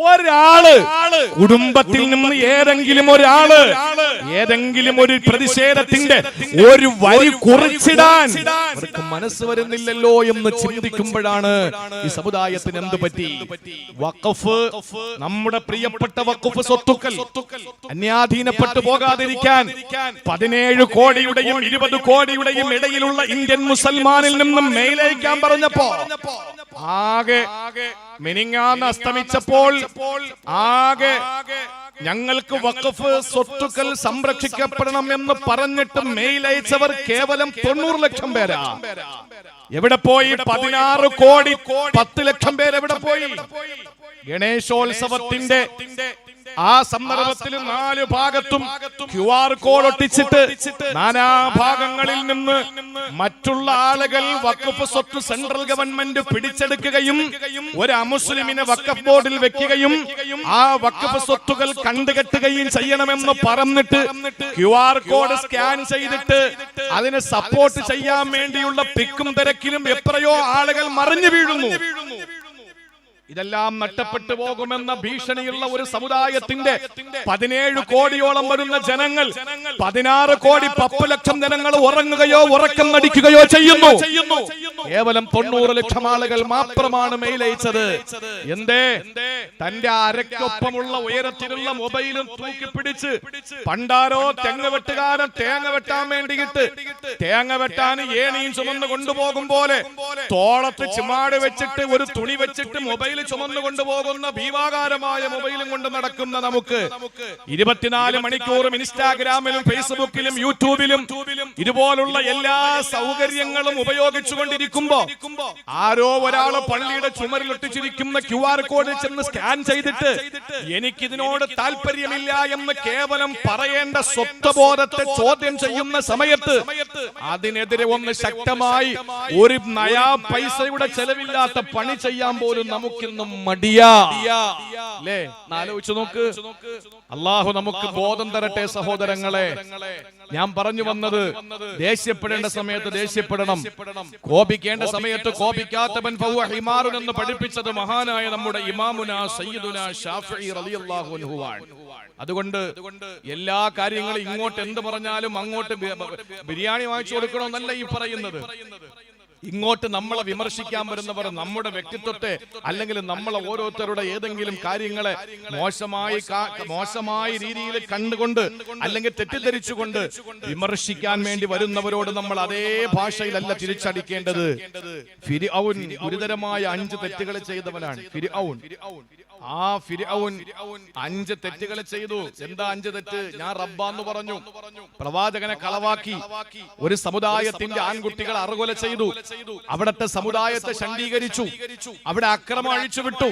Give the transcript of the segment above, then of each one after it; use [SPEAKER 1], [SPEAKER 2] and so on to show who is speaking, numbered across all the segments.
[SPEAKER 1] ഒരാള് കുടുംബത്തിൽ നിന്ന് ഏതെങ്കിലും ഒരാള് ഏതെങ്കിലും ഒരു പ്രതിഷേധത്തിന്റെ ഒരു വരി കുറിച്ചിടാൻ അവർക്ക് മനസ്സ് വരുന്നില്ലല്ലോ എന്ന് ചിന്തിക്കുമ്പോഴാണ് ഈ സമുദായത്തിന് എന്ത് പറ്റി? വഖഫ്, നമ്മുടെ പ്രിയപ്പെട്ട വഖഫ് സ്വത്തുക്കൾ അന്യാധീനപ്പെട്ടു പോകാതിരിക്കാൻ 17 കോടിയുടെയും 20 കോടിയുടെയും ഇടയിലുള്ള ഇന്ത്യൻ മുസൽമാനിൽ നിന്നും മെയിലയക്കാൻ പറഞ്ഞപ്പോ ആകെ മിനിങ്ങാന്ന് അസ്തമിച്ചപ്പോൾ ആകെ ഞങ്ങൾക്ക് വഖഫ് സ്വത്തുക്കൾ സംരക്ഷിക്കപ്പെടണം എന്ന് പറഞ്ഞിട്ട് മെയിൽ അയച്ചവർ കേവലം 90 ലക്ഷം പേരാ. എവിടെ പോയി? 16 കോടി 10 ലക്ഷം പേര് എവിടെ പോയി? ഗണേശോത്സവത്തിന്റെ ആ സന്ദർഭത്തിൽ 4 ഭാഗത്തും QR കോഡ് ഒട്ടിച്ചിട്ട് നാനാഭാഗങ്ങളിൽ നിന്ന് മറ്റുള്ള ആളുകൾ വഖഫ് സ്വത്ത് സെൻട്രൽ ഗവൺമെന്റ് പിടിച്ചെടുക്കുകയും ഒരു അമുസ്ലിമിനെ വഖഫ് ബോർഡിൽ വെക്കുകയും ആ വഖഫ് സ്വത്തുകൾ കണ്ടുകെട്ടുകയും ചെയ്യണമെന്ന് പറഞ്ഞിട്ട് QR കോഡ് സ്കാൻ ചെയ്തിട്ട് അതിനെ സപ്പോർട്ട് ചെയ്യാൻ വേണ്ടിയുള്ള തിക്കും തിരക്കിലും എത്രയോ ആളുകൾ മറിഞ്ഞു വീഴുന്നു. ഇതെല്ലാം നഷ്ടപ്പെട്ടു പോകുമെന്ന ഭീഷണിയുള്ള ഒരു സമുദായത്തിന്റെ 17 കോടിയോളം വരുന്ന ജനങ്ങൾ, 16 കോടി 10 ലക്ഷം ജനങ്ങൾ ഉറങ്ങുകയോ ഉറക്കം നടിക്കുകയോ ചെയ്യുന്നു. കേവലം 90 ലക്ഷം ആളുകൾ മാത്രമാണ് മെയിൽ അയച്ചത്. എന്തേ? തന്റെ അരക്കൊപ്പമുള്ള ഉയരത്തിലുള്ള മൊബൈലും തൂക്കിപ്പിടിച്ച് പണ്ടാരോ തെങ്ങ് വെട്ടുകാരൻ തേങ്ങ വെട്ടാൻ വേണ്ടിയിട്ട് തേങ്ങ വെട്ടാൻ ഏണിയും ചുമന്ന് കൊണ്ടുപോകും പോലെ തോളത്ത് ചിമാട് വെച്ചിട്ട് ഒരു തുണി വെച്ചിട്ട് മൊബൈൽ ചുമന്നു കൊണ്ടുപോകുന്ന ഭീമാകാരമായ മൊബൈലും കൊണ്ട് നടക്കുന്ന നമുക്ക് 24 മണിക്കൂറും ഇൻസ്റ്റാഗ്രാമിലും ഫേസ്ബുക്കിലും യൂട്യൂബിലും ഇതുപോലുള്ള എല്ലാ സൗകര്യങ്ങളും ഉപയോഗിച്ചുകൊണ്ടിരിക്കുമ്പോ ആരോ ഒരാള് പള്ളിയുടെ ചുമരിൽ ഒട്ടിച്ചിരിക്കുന്ന QR കോഡ് ചെന്ന് സ്കാൻ ചെയ്തിട്ട് എനിക്കിതിനോട് താല്പര്യമില്ല എന്ന് കേവലം പറയേണ്ട സ്വത്വബോധത്തെ ചോദ്യം ചെയ്യുന്ന സമയത്ത് അതിനെതിരെ ഒന്ന് ശക്തമായി ഒരു നയാ പൈസയുടെ ചെലവില്ലാത്ത പണി ചെയ്യാൻ പോലും നമുക്കിന്നും മടിയാ. ആലോചിച്ചു നോക്ക്. അള്ളാഹു നമുക്ക് ബോധം തരട്ടെ സഹോദരങ്ങളെ. ഞാൻ പറഞ്ഞു വന്നത്, ദേഷ്യപ്പെടേണ്ട സമയത്ത് ദേഷ്യപ്പെടണം, കോപിക്കേണ്ട സമയത്ത് കോപിക്കാത്തവൻ ഫഹുവ ഹിമാറുൻ എന്ന് പഠിപ്പിച്ചത് മഹാനായ നമ്മുടെ ഇമാമുന സയ്യിദുന ശാഫിഈ റളിയല്ലാഹു അൻഹു ആണ്. അതുകൊണ്ട് എല്ലാ കാര്യങ്ങളും ഇങ്ങോട്ട് എന്ത് പറഞ്ഞാലും അങ്ങോട്ട് ബിരിയാണി വാങ്ങിച്ചു കൊടുക്കണമെന്നല്ല ഈ പറയുന്നത്. ഇങ്ങോട്ട് നമ്മളെ വിമർശിക്കാൻ വരുന്നവർ നമ്മുടെ വ്യക്തിത്വത്തെ അല്ലെങ്കിൽ നമ്മളെ ഓരോരുത്തരുടെ ഏതെങ്കിലും കാര്യങ്ങളെ മോശമായ രീതിയിൽ കണ്ടുകൊണ്ട് അല്ലെങ്കിൽ തെറ്റിദ്ധരിച്ചുകൊണ്ട് വിമർശിക്കാൻ വേണ്ടി വരുന്നവരോട് നമ്മൾ അതേ ഭാഷയിലല്ല തിരിച്ചടിക്കേണ്ടത്. ഫിർഔൻ ഗുരുതരമായ 5 തെറ്റുകൾ ചെയ്തവനാണ്. ആ ഫിർഔൻ 5 തെറ്റുകൾ ചെയ്തു. എന്താ 5 തെറ്റ്? ഞാൻ റബ്ബാന്ന് പറഞ്ഞു, പ്രവാചകനെ കളവാക്കി, ഒരു സമുദായത്തിന്റെ ആൺകുട്ടികൾ അറുകൊല ചെയ്തു, അവിടത്തെ സമുദായത്തെ ശണ്ഡീകരിച്ചു, അവിടെ അക്രമം അഴിച്ചുവിട്ടു.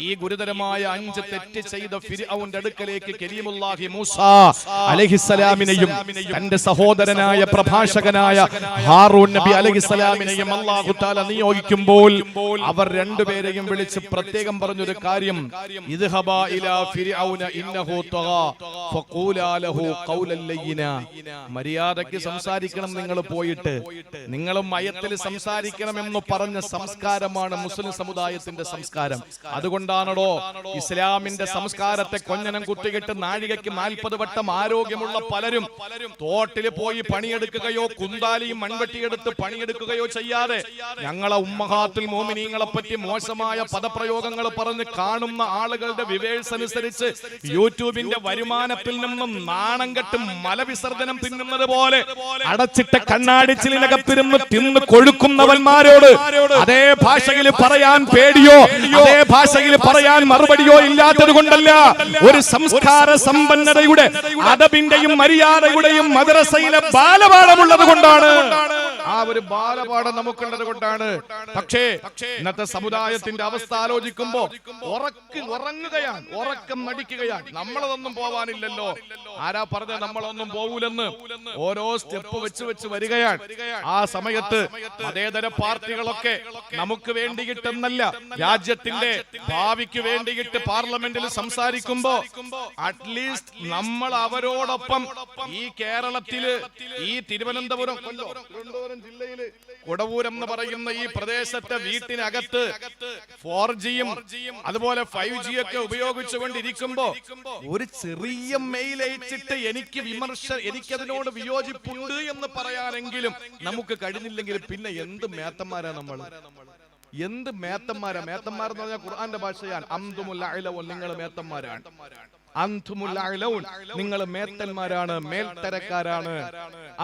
[SPEAKER 1] ഈ ഗുരുതരമായ 5 തെറ്റ് ചെയ്ത ഫിർഔന്റെ അടുക്കലേക്ക് കലീമുല്ലാഹി മൂസ അലൈഹിസ്സലാമിനെയും തന്റെ സഹോദരനായ പ്രഭാഷകനായ ഹാറൂൻ നബി അലൈഹിസ്സലാമിനെയും അല്ലാഹു തആല നിയോഗിക്കുമ്പോൾ അവർ രണ്ടുപേരെയും വിളിച്ച് പ്രത്യേകം പറഞ്ഞൊരു കാര്യം, ഇദ്ഹബാ ഇലാ ഫിർഔന ഇന്നഹു തഗാ ഫഖൂലാ ലഹു ഖൗലൻ ലയ്യിനാ. മര്യാദയ്ക്ക് സംസാരിക്കണം നിങ്ങൾ പോയിട്ട്, നിങ്ങളും മയത്തിൽ സംസാരിക്കണമെന്ന് പറഞ്ഞ സംസ്കാരമാണ് മുസ്ലിം സമുദായത്തിന്റെ സംസ്കാരം. അതുകൊണ്ടാണോ ഇസ്ലാമിന്റെ സംസ്കാരത്തെ കൊഞ്ഞനം കുത്തിയിട്ട് നാഴികയ്ക്ക് 40 വട്ടം ആരോഗ്യമുള്ള പലരും തോട്ടിൽ പോയി പണിയെടുക്കുകയോ കുന്താലിയും മൺവെട്ടിയെടുത്ത് പണിയെടുക്കുകയോ ചെയ്യാതെ ഞങ്ങളെ ഉമ്മഹാത്തുൽ മോമിനീങ്ങളെ പറ്റി മോശമായ പദപ്രയോഗങ്ങൾ പറഞ്ഞ് കാണുന്ന ആളുകളുടെ വിവേഴ്സ് അനുസരിച്ച് യൂട്യൂബിന്റെ വരുമാനത്തിൽ നിന്നും നാണം കെട്ട് മലവിസർജനം തിന്നുന്നത് പോലെ അടച്ചിട്ട കണ്ണാടിച്ചിലിനകത്തിരുന്ന് തിന്ന് കൊഴുക്കുന്നവന്മാരോട് അതേ ഭാഷയിൽ പറയാൻ പേടിയോ അതേ ഭാഷയിൽ പറയാൻ മറുപടിയോ ഇല്ലാത്തത് കൊണ്ടല്ല, ഒരു സംസ്കാര സമ്പന്നതയുടെ അദബിന്റെയും മര്യാദയുടെയും മദ്രസയിലെ ബാലപാഠമുള്ളത് കൊണ്ടാണ്. ആ ഒരു ബാലപാഠം നമുക്കുള്ളത് കൊണ്ടാണ്. പക്ഷേ ഇന്നത്തെ സമുദായത്തിന്റെ അവസ്ഥ ആലോചിക്കുമ്പോ ഉറങ്ങുകയാണ്, ഉറക്കം നടിക്കുകയാണ്. നമ്മളതൊന്നും പോവാനില്ലല്ലോ. ആരാ പറഞ്ഞ നമ്മളൊന്നും പോവൂലെന്ന്? ഓരോ സ്റ്റെപ്പ് വെച്ച് വരികയാണ്. ആ സമയത്ത് മതേതര പാർട്ടികളൊക്കെ നമുക്ക് വേണ്ടിയിട്ടെന്നല്ല, രാജ്യത്തിന്റെ ഭാവിക്ക് വേണ്ടിയിട്ട് പാർലമെന്റിൽ സംസാരിക്കുമ്പോ അറ്റ്ലീസ്റ്റ് നമ്മൾ അവരോടൊപ്പം ഈ കേരളത്തില് ഈ തിരുവനന്തപുരം ജില്ലയില് കൊടവൂരം എന്ന് പറയുന്ന ഈ പ്രദേശത്തെ വീട്ടിനകത്ത് 4Gയും അതുപോലെ 5G ഒക്കെ ഉപയോഗിച്ചുകൊണ്ടിരിക്കുമ്പോ ഒരു ചെറിയ മെയിൽ അയച്ചിട്ട് എനിക്കതിനോട് വിയോജിപ്പുണ്ട് എന്ന് പറയാനെങ്കിലും നമുക്ക് കഴിഞ്ഞില്ലെങ്കിൽ പിന്നെ എന്ത് മേത്തന്മാരാ നമ്മൾ? എന്ത് മേത്തന്മാരാ? മേത്തന്മാരെന്ന് പറഞ്ഞാൽ ഖുർആന്റെ ഭാഷയാണ്. അന്തുമുൽ അഅലൗൻ, നിങ്ങൾ മേത്തന്മാരാണ്. അന്തുമുൽ അഅലൗൻ, നിങ്ങൾ മേത്തന്മാരാണ്, മേൽത്തരക്കാരാണ്.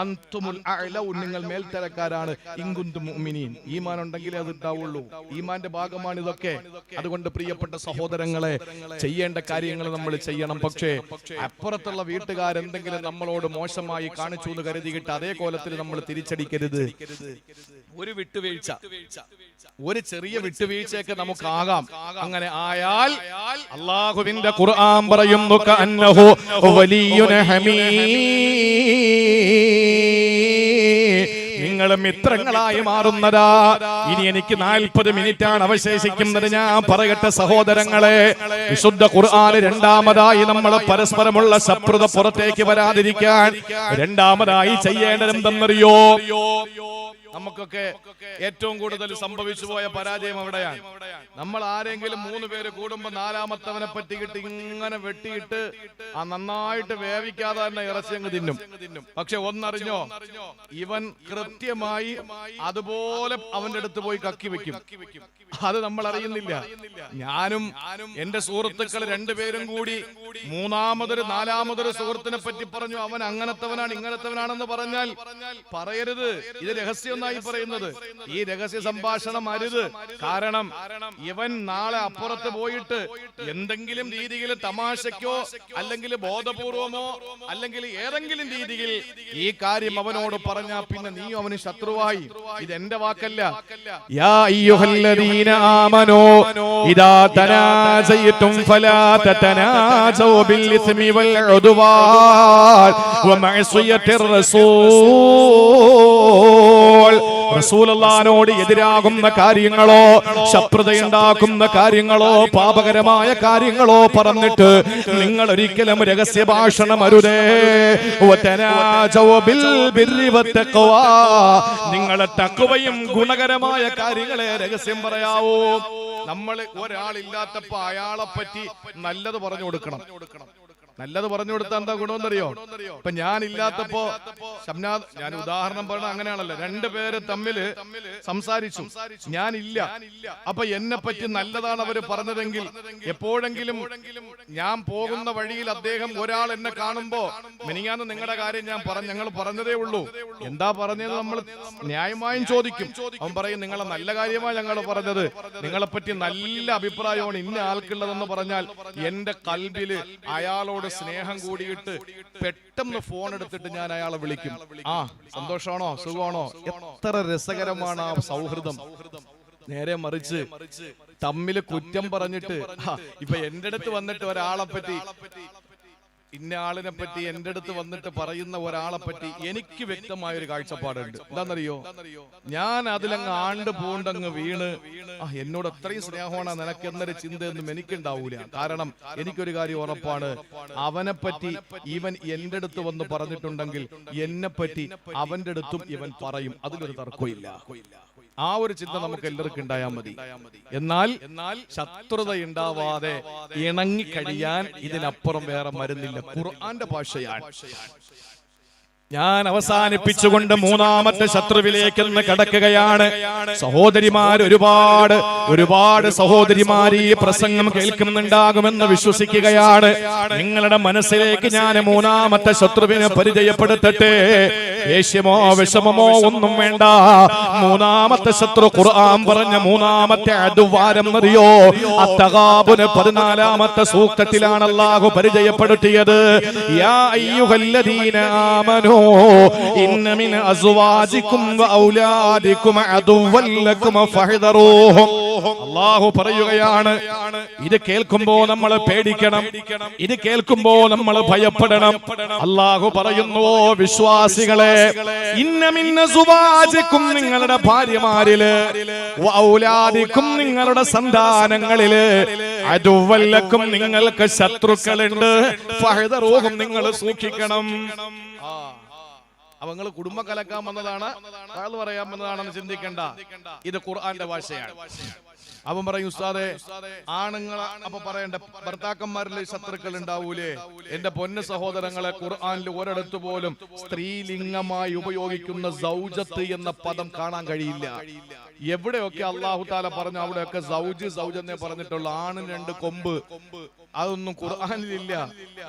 [SPEAKER 1] അന്തുമുൽ അഅലൗൻ, നിങ്ങൾ മേൽത്തരക്കാരാണ്. ഇൻ കുന്തും മുഅ്മിനീൻ, ഈമാൻ ഉണ്ടെങ്കിലേ അത് ഉണ്ടാവുള്ളൂ. ഈമാന്റെ ഭാഗമാണ് ഇതൊക്കെ. അതുകൊണ്ട് പ്രിയപ്പെട്ട സഹോദരങ്ങളെ, ചെയ്യേണ്ട കാര്യങ്ങൾ നമ്മൾ ചെയ്യണം. പക്ഷേ അപ്പുറത്തുള്ള വീട്ടുകാരെന്തെങ്കിലും നമ്മളോട് മോശമായി കാണിച്ചു എന്ന് കരുതിയിട്ട് അതേ കോലത്തിൽ നമ്മൾ തിരിച്ചടിക്കരുത്. ഒരു വിട്ടുവീഴ്ച, ഒരു ചെറിയ വിട്ടുവീഴ്ചയൊക്കെ നമുക്കാകാം. അങ്ങനെ ആയാൽ അല്ലാഹുവിന്റെ ഖുർആൻ പറയുന്നു കഅന്നഹു വലിയുൻ ഹമീദ്, നിങ്ങൾ മിത്രങ്ങളായി മാറുന്നതാ. ഇനി എനിക്ക് 40 മിനിറ്റാണ് അവശേഷിക്കുന്നത്. ഞാൻ പറയട്ടെ സഹോദരങ്ങളെ, വിശുദ്ധ ഖുർആൻ രണ്ടാമതായി നമ്മൾ പരസ്പരമുള്ള ശത്രുത പുറത്തേക്ക് വരാതിരിക്കാൻ രണ്ടാമതായി ചെയ്യേണ്ടത് എന്തെന്നറിയോ? നമുക്കൊക്കെ ഏറ്റവും കൂടുതൽ സംഭവിച്ചു പോയ പരാജയം എവിടെയാണ്? നമ്മൾ ആരെങ്കിലും 3 പേര് കൂടുമ്പോ നാലാമത്തവനെ പറ്റിയിട്ട് ഇങ്ങനെ വെട്ടിയിട്ട് ആ നന്നായിട്ട് വേവിക്കാതെ തന്നെ ഇറച്ചി അങ്ങ് തിന്നും. പക്ഷെ ഒന്നറിഞ്ഞോ, ഇവൻ കൃത്യമായി അതുപോലെ അവന്റെ അടുത്ത് പോയി കക്കി വെക്കും. അത് നമ്മൾ അറിയുന്നില്ല. ഞാനും എന്റെ സുഹൃത്തുക്കൾ 2 പേരും കൂടി നാലാമതൊരു സുഹൃത്തിനെ പറ്റി പറഞ്ഞു, അവൻ അങ്ങനത്തവനാണ് ഇങ്ങനത്തവനാണെന്ന് പറഞ്ഞാൽ പറയരുത്. ഇത് രഹസ്യം പറയുന്നത്. ഈ രഹസ്യ സംഭാഷണം അരുത്. കാരണം ഇവൻ നാളെ അപ്പുറത്ത് പോയിട്ട് എന്തെങ്കിലും രീതിയിൽ തമാശക്കോ അല്ലെങ്കിൽ ബോധപൂർവമോ അല്ലെങ്കിൽ ഏതെങ്കിലും രീതിയിൽ ഈ കാര്യം അവനോട് പറഞ്ഞാൽ പിന്നെ നീ അവന് ശത്രുവായി. ഇത് എന്റെ വാക്കല്ല. യാ അയ്യുഹല്ലദീന ആമനൂ ഇദാ തനാജയ്തും ഫലാ തതനാജൂ ബിൽ ഇസ്മി വൽ ഉദ്വാൻ വമഅസിയത്തിർ റസൂൽ. റസൂലുള്ളാഹിനോട് എതിരാകുന്ന കാര്യങ്ങളോ ശത്രുതയുണ്ടാക്കുന്ന കാര്യങ്ങളോ പാപകരമായ കാര്യങ്ങളോ പറഞ്ഞിട്ട് നിങ്ങൾ ഒരിക്കലും രഹസ്യ ഭാഷണം അരുതേ. നിങ്ങളെ തഖ്വയും ഗുണകരമായ കാര്യങ്ങളെ രഹസ്യം പറയാവൂ. നമ്മൾ ഒരാളില്ലാത്തപ്പോ അയാളെ പറ്റി നല്ലത് പറഞ്ഞു കൊടുക്കണം. നല്ലത് പറഞ്ഞു കൊടുത്താൽ എന്താ ഗുണമെന്നറിയോ? ഇപ്പൊ ഞാൻ ഇല്ലാത്തപ്പോ ഷംനാദ്, ഞാൻ ഉദാഹരണം പറഞ്ഞ അങ്ങനെയാണല്ലോ, 2 പേര് തമ്മില് സംസാരിച്ചു, ഞാനില്ല. അപ്പൊ എന്നെ പറ്റി നല്ലതാണ് അവര് പറഞ്ഞതെങ്കിൽ എപ്പോഴെങ്കിലും ഞാൻ പോകുന്ന വഴിയിൽ അദ്ദേഹം ഒരാൾ എന്നെ കാണുമ്പോ മിനിങ്ങാന്ന് നിങ്ങളുടെ കാര്യം ഞങ്ങൾ പറഞ്ഞതേ ഉള്ളൂ, എന്താ പറഞ്ഞത് നമ്മൾ ന്യായമായും ചോദിക്കും. അവൻ പറയും നിങ്ങളെ നല്ല കാര്യമാണ് ഞങ്ങൾ പറഞ്ഞത്, നിങ്ങളെ പറ്റി നല്ല അഭിപ്രായമാണ് ഇന്ന ആൾക്കുള്ളതെന്ന് പറഞ്ഞാൽ എന്റെ കൽബില് അയാളോട് സ്നേഹം കൂടിയിട്ട് പെട്ടെന്ന് ഫോൺ എടുത്തിട്ട് ഞാൻ അയാളെ വിളിക്കും. ആ സന്തോഷമാണോ സുഖമാണോ? എത്ര രസകരമാണ് ആ സൗഹൃദം. നേരെ മറിച്ച് തമ്മില് കുറ്റം പറഞ്ഞിട്ട് ഇപ്പൊ എന്റെ അടുത്ത് വന്നിട്ട് ഒരാളെ പറ്റി ഇന്ന ആളിനെ പറ്റി എന്റെ അടുത്ത് വന്നിട്ട് പറയുന്ന ഒരാളെ പറ്റി എനിക്ക് വ്യക്തമായൊരു കാഴ്ചപ്പാടുണ്ട്. എന്താണെന്നറിയോ? ഞാൻ അതിലങ്ങ് ആണ്ട് പൂണ്ടങ്ങ് വീണ് എന്നോട് അത്രയും സ്നേഹമാണ് നിനക്ക് എന്നൊരു ചിന്തയൊന്നും എനിക്കുണ്ടാവൂല. കാരണം എനിക്കൊരു കാര്യം ഉറപ്പാണ്, അവനെ പറ്റി ഇവൻ എന്റെ അടുത്ത് വന്ന് പറഞ്ഞിട്ടുണ്ടെങ്കിൽ എന്നെ പറ്റി അവന്റെ അടുത്തും ഇവൻ പറയും. അതിലൊരു തർക്കമില്ല. ആ ഒരു ചിന്ത നമുക്ക് എല്ലാവർക്കും ഉണ്ടായാൽ മതി. എന്നാൽ ശത്രുതയുണ്ടാവാതെ ഇണങ്ങി കഴിയാൻ ഇതിനപ്പുറം വേറെ മരുന്നില്ല. ഖുർആന്റെ ഭാഷയാണ്. ഞാൻ അവസാനിപ്പിച്ചുകൊണ്ട് 3ാമത്തെ ശത്രുവിലേക്ക് കടക്കുകയാണ്. സഹോദരിമാർ, ഒരുപാട് സഹോദരിമാർ ഈ പ്രസംഗം കേൾക്കുന്നുണ്ടാകുമെന്ന് വിശ്വസിക്കുകയാണ്. നിങ്ങളുടെ മനസ്സിലേക്ക് ഞാൻ 3ാമത്തെ ശത്രുവിനെ പരിചയപ്പെടുത്തട്ടെ. ദേഷ്യമോ വിഷമമോ ഒന്നും വേണ്ട. 3ാമത്തെ ശത്രു ഖുർആൻ പറഞ്ഞ 3ാമത്തെ അദ്വാരം അറിയോ? അത്തഗാബുന് 14ാമത്തെ സൂക്തത്തിലാണ് അല്ലാഹു പരിചയപ്പെടുത്തിയത്. യാ അയ്യുഹല്ലദീന ആമനൂ ഇന്ന മിൻ അസ്വാജികും വഔലാദികും അദുവ്വൻ ലകും ഫഹ്ദറൂഹും. അല്ലാഹു പറയുകയാണ്, ഇത് കേൾക്കുമ്പോ നമ്മൾ പേടിക്കണം, ഇത് കേൾക്കുമ്പോ നമ്മൾ ഭയപ്പെടണം. അല്ലാഹു പറയുന്നു, വിശ്വാസികളെ, ഇന്ന മിൻ അസ്വാജികും, നിങ്ങളുടെ ഭാര്യമാരില്, വഔലാദികും, നിങ്ങളുടെ സന്താനങ്ങളില്, അദുവ്വൻ ലകും, നിങ്ങൾക്ക് ശത്രുക്കളുണ്ട്, ഫഹ്ദറൂഹും, നിങ്ങൾ സൂക്ഷിക്കണം. അവങ്ങൾ കുടുംബം കലക്കാൻ വന്നതാണ്, അത് പറയാൻ വന്നതാണെന്ന് ചിന്തിക്കേണ്ട. ഇത് ഖുർആന്റെ ഭാഷയാണ്. അവൻ പറയും, ഉസ്താദേ ആണുങ്ങൾ അപ്പൊ പറയണ്ട, ഭർത്താക്കന്മാരിൽ ശത്രുക്കൾ ഉണ്ടാവൂലേ? എന്റെ പൊന്ന സഹോദരങ്ങളെ, ഖുർആനിൽ ഒരിടത്ത് പോലും സ്ത്രീലിംഗമായി ഉപയോഗിക്കുന്ന സൗജത്ത് എന്ന പദം കാണാൻ കഴിയില്ല. എവിടെയൊക്കെ അല്ലാഹു തആല പറഞ്ഞു അവിടെയൊക്കെ സൗജ് സൗജെന്നേ പറഞ്ഞിട്ടുള്ളൂ. ആണിന് 2 കൊമ്പ്, അതൊന്നും ഖുർആനിലില്ല.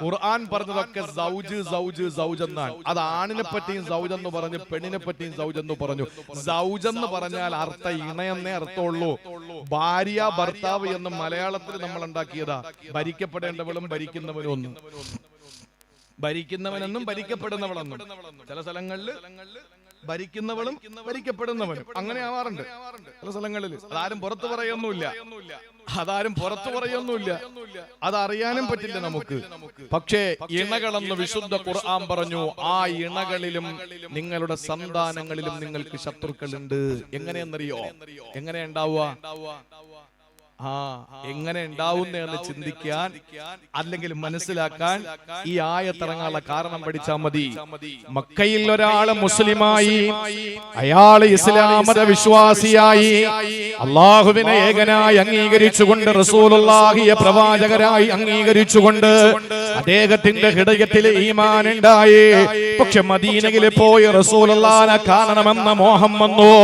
[SPEAKER 1] ഖുർആൻ പറഞ്ഞതൊക്കെ സൗജ് സൗജ് സൗജ് എന്നാണ്. അത് ആണിനെ പറ്റിയും സൗജ് എന്ന് പറഞ്ഞു, പെണ്ണിനെ പറ്റിയും സൗജ് എന്ന് പറഞ്ഞു. സൗജ് എന്ന് പറഞ്ഞാൽ അർത്ഥം ഇണയെന്നേ അർത്ഥമുള്ളൂ. ഭാര്യ ഭർത്താവ് എന്ന് മലയാളത്തിൽ നമ്മൾ ഉണ്ടാക്കിയതാ. ഭരിക്കപ്പെടേണ്ടവളും ഭരിക്കുന്നവനും ഒന്നും, ഭരിക്കുന്നവനെന്നും ഭരിക്കപ്പെടുന്നവളെന്നും. ചില സ്ഥലങ്ങളിൽ ഭരിക്കുന്നവളും ഭരിക്കപ്പെടുന്നവനും അങ്ങനെ ആവാറുണ്ട് ചില സ്ഥലങ്ങളിൽ. അതാരും പുറത്തു പറയൊന്നുമില്ല, അതറിയാനും പറ്റില്ല നമുക്ക്. പക്ഷേ ഇണകളെന്ന് വിശുദ്ധ ഖുർആൻ പറഞ്ഞു. ആ ഇണകളിലും നിങ്ങളുടെ സന്താനങ്ങളിലും നിങ്ങൾക്ക് ശത്രുക്കളുണ്ട്. എങ്ങനെയെന്നറിയോ? എങ്ങനെ ഉണ്ടാവുക? എങ്ങനെ ഉണ്ടാവുന്നതെന്ന് ചിന്തിക്കാൻ അല്ലെങ്കിൽ മനസ്സിലാക്കാൻ ഈ ആയത്തിറങ്ങാനുള്ള കാരണം പഠിച്ചാൽ മതി. മക്കയിൽ ഒരാള് മുസ്ലിമായി, അയാള് ഇസ്ലാം മത വിശ്വാസിയായി, അള്ളാഹുവിനെ ഏകനായി അംഗീകരിച്ചുകൊണ്ട്, റസൂലുള്ളാഹിയെ പ്രവാചകരായി അംഗീകരിച്ചുകൊണ്ട് അദ്ദേഹത്തിന്റെ ഹൃദയത്തിൽ ഈമാൻ ഉണ്ടായി. പക്ഷെ മദീനയിൽ പോയി റസൂലുള്ളാഹിനെ കാണണമെന്ന മോഹം വന്നു.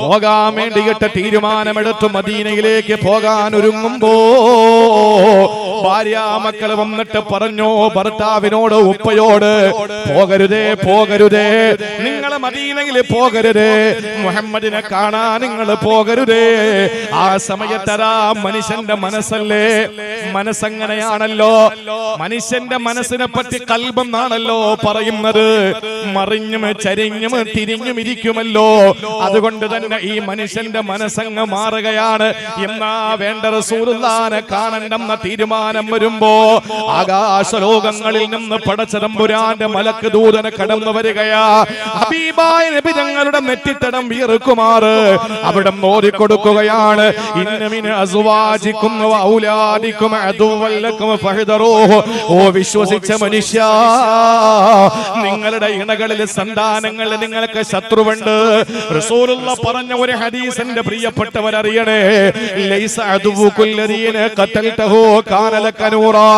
[SPEAKER 1] പോകാൻ വേണ്ടിയിട്ട് തീരുമാനമെടുത്തു. മദീനയിലേക്ക് പോകാൻ ഒരുങ്ങുമ്പോ ഭാര്യാമക്കൾ വന്നിട്ട് പറഞ്ഞു ഭർത്താവിനോട്, ഉപ്പയോട്, പോകരുതേ പോകരുതേ, നിങ്ങൾ മദീനയിൽ പോകരുതേ, മുഹമ്മദിനെ കാണാൻ നിങ്ങൾ പോകരുതേ. ആ സമയത്തരാ മനുഷ്യന്റെ മനസ്സല്ലേ, മനസ്സങ്ങനെയാണല്ലോ. മനുഷ്യന്റെ മനസ്സിനെ പറ്റി കൽബെന്നാണല്ലോ പറയുന്നത്. മറിഞ്ഞും ചരിഞ്ഞും തിരിഞ്ഞും ഇരിക്കുമല്ലോ. അതുകൊണ്ട് തന്നെ ഈ മനുഷ്യന്റെ മനസ്സങ്ങ് മാറുകയാണ്. എന്നാ വേണ്ട, റസൂലുള്ളാഹിനെ കാണണമെന്ന തീരുമാനം വരുമ്പോ ആകാശലോകങ്ങളിൽ നിന്ന് പടച്ചതമ്പുരാന്റെ മലക്ക് ദൂതനെ കടന്നു വരികയാ. ഹബീബായ നബി തങ്ങളുടെ നെറ്റിത്തടം വിയർക്കുമാറ് അവിടെ ഓതിക്കൊടുക്കുകയാണ്. ഇന്നമിന് അസ്വാജിക്കും വഔലാദിക്കും അദുവല്ലക്കും ഫഹദറൂഹു. ഓ വിശ്വസിച്ച മനുഷ്യ, നിങ്ങളുടെ ഇണകളിൽ സന്താനങ്ങളിൽ നിങ്ങൾക്ക് ശത്രുവുണ്ട്. റസൂലുള്ളാഹി പറഞ്ഞ ഒരു ഹദീസിന്റെ പ്രിയപ്പെട്ടവരറിയണേ, ലൈസ അദുവുകുല്ലദീന ഖതൽതഹു കാന ലക നൂറാ.